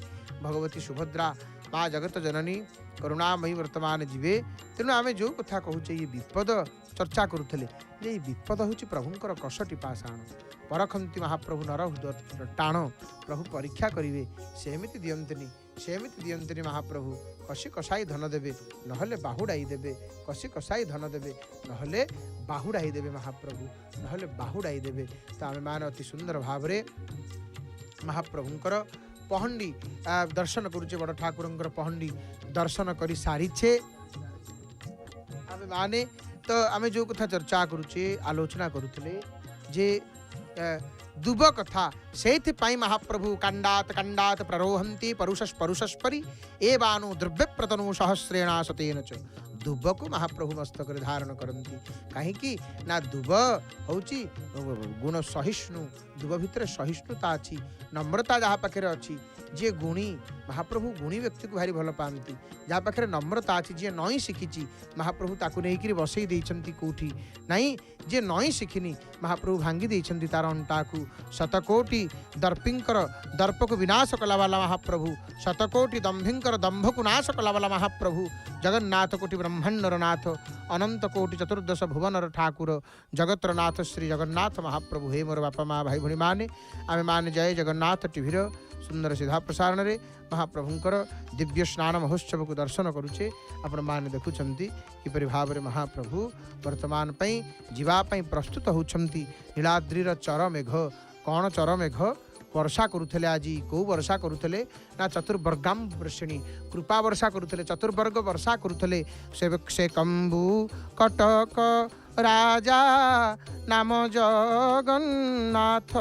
भगवती सुभद्रा माँ जगत जननी करुणामयी वर्तमान जीवे तेणु आम जो कथा कहूचे ये विपद चर्चा करुले ये विपद हूँ प्रभुंकर कसटी पाषाण परखंती महाप्रभु नर हृदय टाण प्रभु परीक्षा करेंगे सेमती दियंतनी सेमिति दियंतिनि महाप्रभु कषि कषाई धन देवे नहले बाहुड़ाई देवे कषि कषाई धन देवे नहले बाहुड़ाई देवे महाप्रभु नहले बाहुड़ाई देवे। तो आम मान अति सुंदर भाव महाप्रभुंकर पहंडी दर्शन करुचे बड़ ठाकुर पहंडी दर्शन कर सारीछे आम माने। तो आम जो कथा चर्चा करुचे आलोचना करुले जे दुब कथा से महाप्रभु कंडात कंडात प्ररोहंती परुषस परुषस्परी एवानु द्रव्य प्रतनु सहस्रेणा सतेन च दुब को महाप्रभु मस्तक धारण करती कहीं ना दुब हूँ गुण सहिष्णु दुब भितर सहिष्णुता अच्छी नम्रता जहाँ पाखे अच्छी जी गुणी महाप्रभु गुणी व्यक्ति को भारी भल पाती जहाँ पाखे नम्रता अच्छी जी नई शिखी महाप्रभु ताकू नहीं बसई देती कौटी नाई जे नई शिखिनी महाप्रभु भांगी देती तार अंटा को शतकोटि दर्पिंकर दर्प को विनाश कला वाला महाप्रभु शतकोटि दंभिंकर दंभ को नाश कला वाला महाप्रभु जगन्नाथ कोटि ब्रह्मांडर नाथ अनंत कोटि चतुर्दश भुवनर ठाकुर जगतर नाथ श्री जगन्नाथ महाप्रभु हे मोर बापा माँ भाई भणी माने आमे माने जय जगन्नाथ टीभीर सुंदर सीधा प्रसारण रे महाप्रभुंकर दिव्य स्नान महोत्सव को दर्शन करुचे आपण माने देखुछंती किपरि भाव रे महाप्रभु वर्तमान पई जीवा पई प्रस्तुत होछंती नीलाद्रीर चर मेघ कौन चर मेघ वर्षा करुले आज कौ वर्षा करुले ना चतुर्वर्गाम वृषिणी कृपा वर्षा करुले चतुर्वर्ग वर्षा करुले से कंबू कटक राजा नाम जगन्नाथ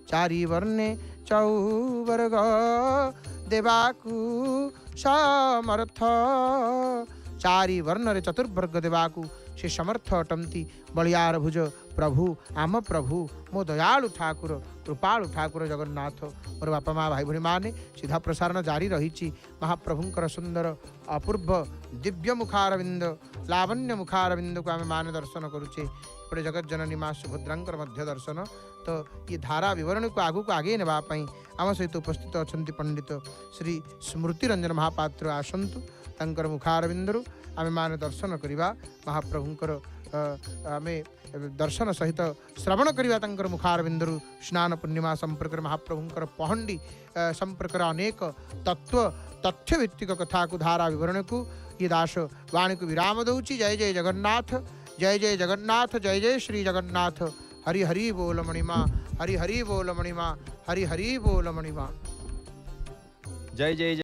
चारि वर्णे चौवर्ग देवाकू समर्थ चारि वर्ण रे चतुर्वर्ग देवाकू से समर्थ अटंती बलियार भुज प्रभु आम प्रभु मो दयालु ठाकुर कृपालु ठाकुर जगन्नाथ मोर बापा माँ भाई भणी माने सीधा प्रसारण जारी रही महाप्रभुंकर सुंदर अपूर्व दिव्य मुखारविंद लावण्य मुखारविंद को आम माने दर्शन करुचे एपटे जगत जननी माँ सुभद्रांकर मध्य दर्शन। तो ये धारा विवरण को आगू को आगे नेबाई आम सहित उपस्थित अच्छा पंडित श्री स्मृति रंजन महापात्र आसतु तांकर मुखारविंदरु आम माने दर्शन करवा महाप्रभुंकर आम दर्शन सहित श्रवण करवा तांकर मुखारविंदरु स्नान पूर्णिमा संपर्क महाप्रभुंकर पहंडी संपर्क अनेक तत्व तथ्य भित्तिक कथा को धारा विवरण को ये दास वाणी को विराम दौची। जय जय जगन्नाथ जय जय जगन्नाथ जय जय श्री जगन्नाथ हरि हरि बोल मणिमा हरि हरि बोल मणिमा हरि हरि बोल मणिमा। जय जय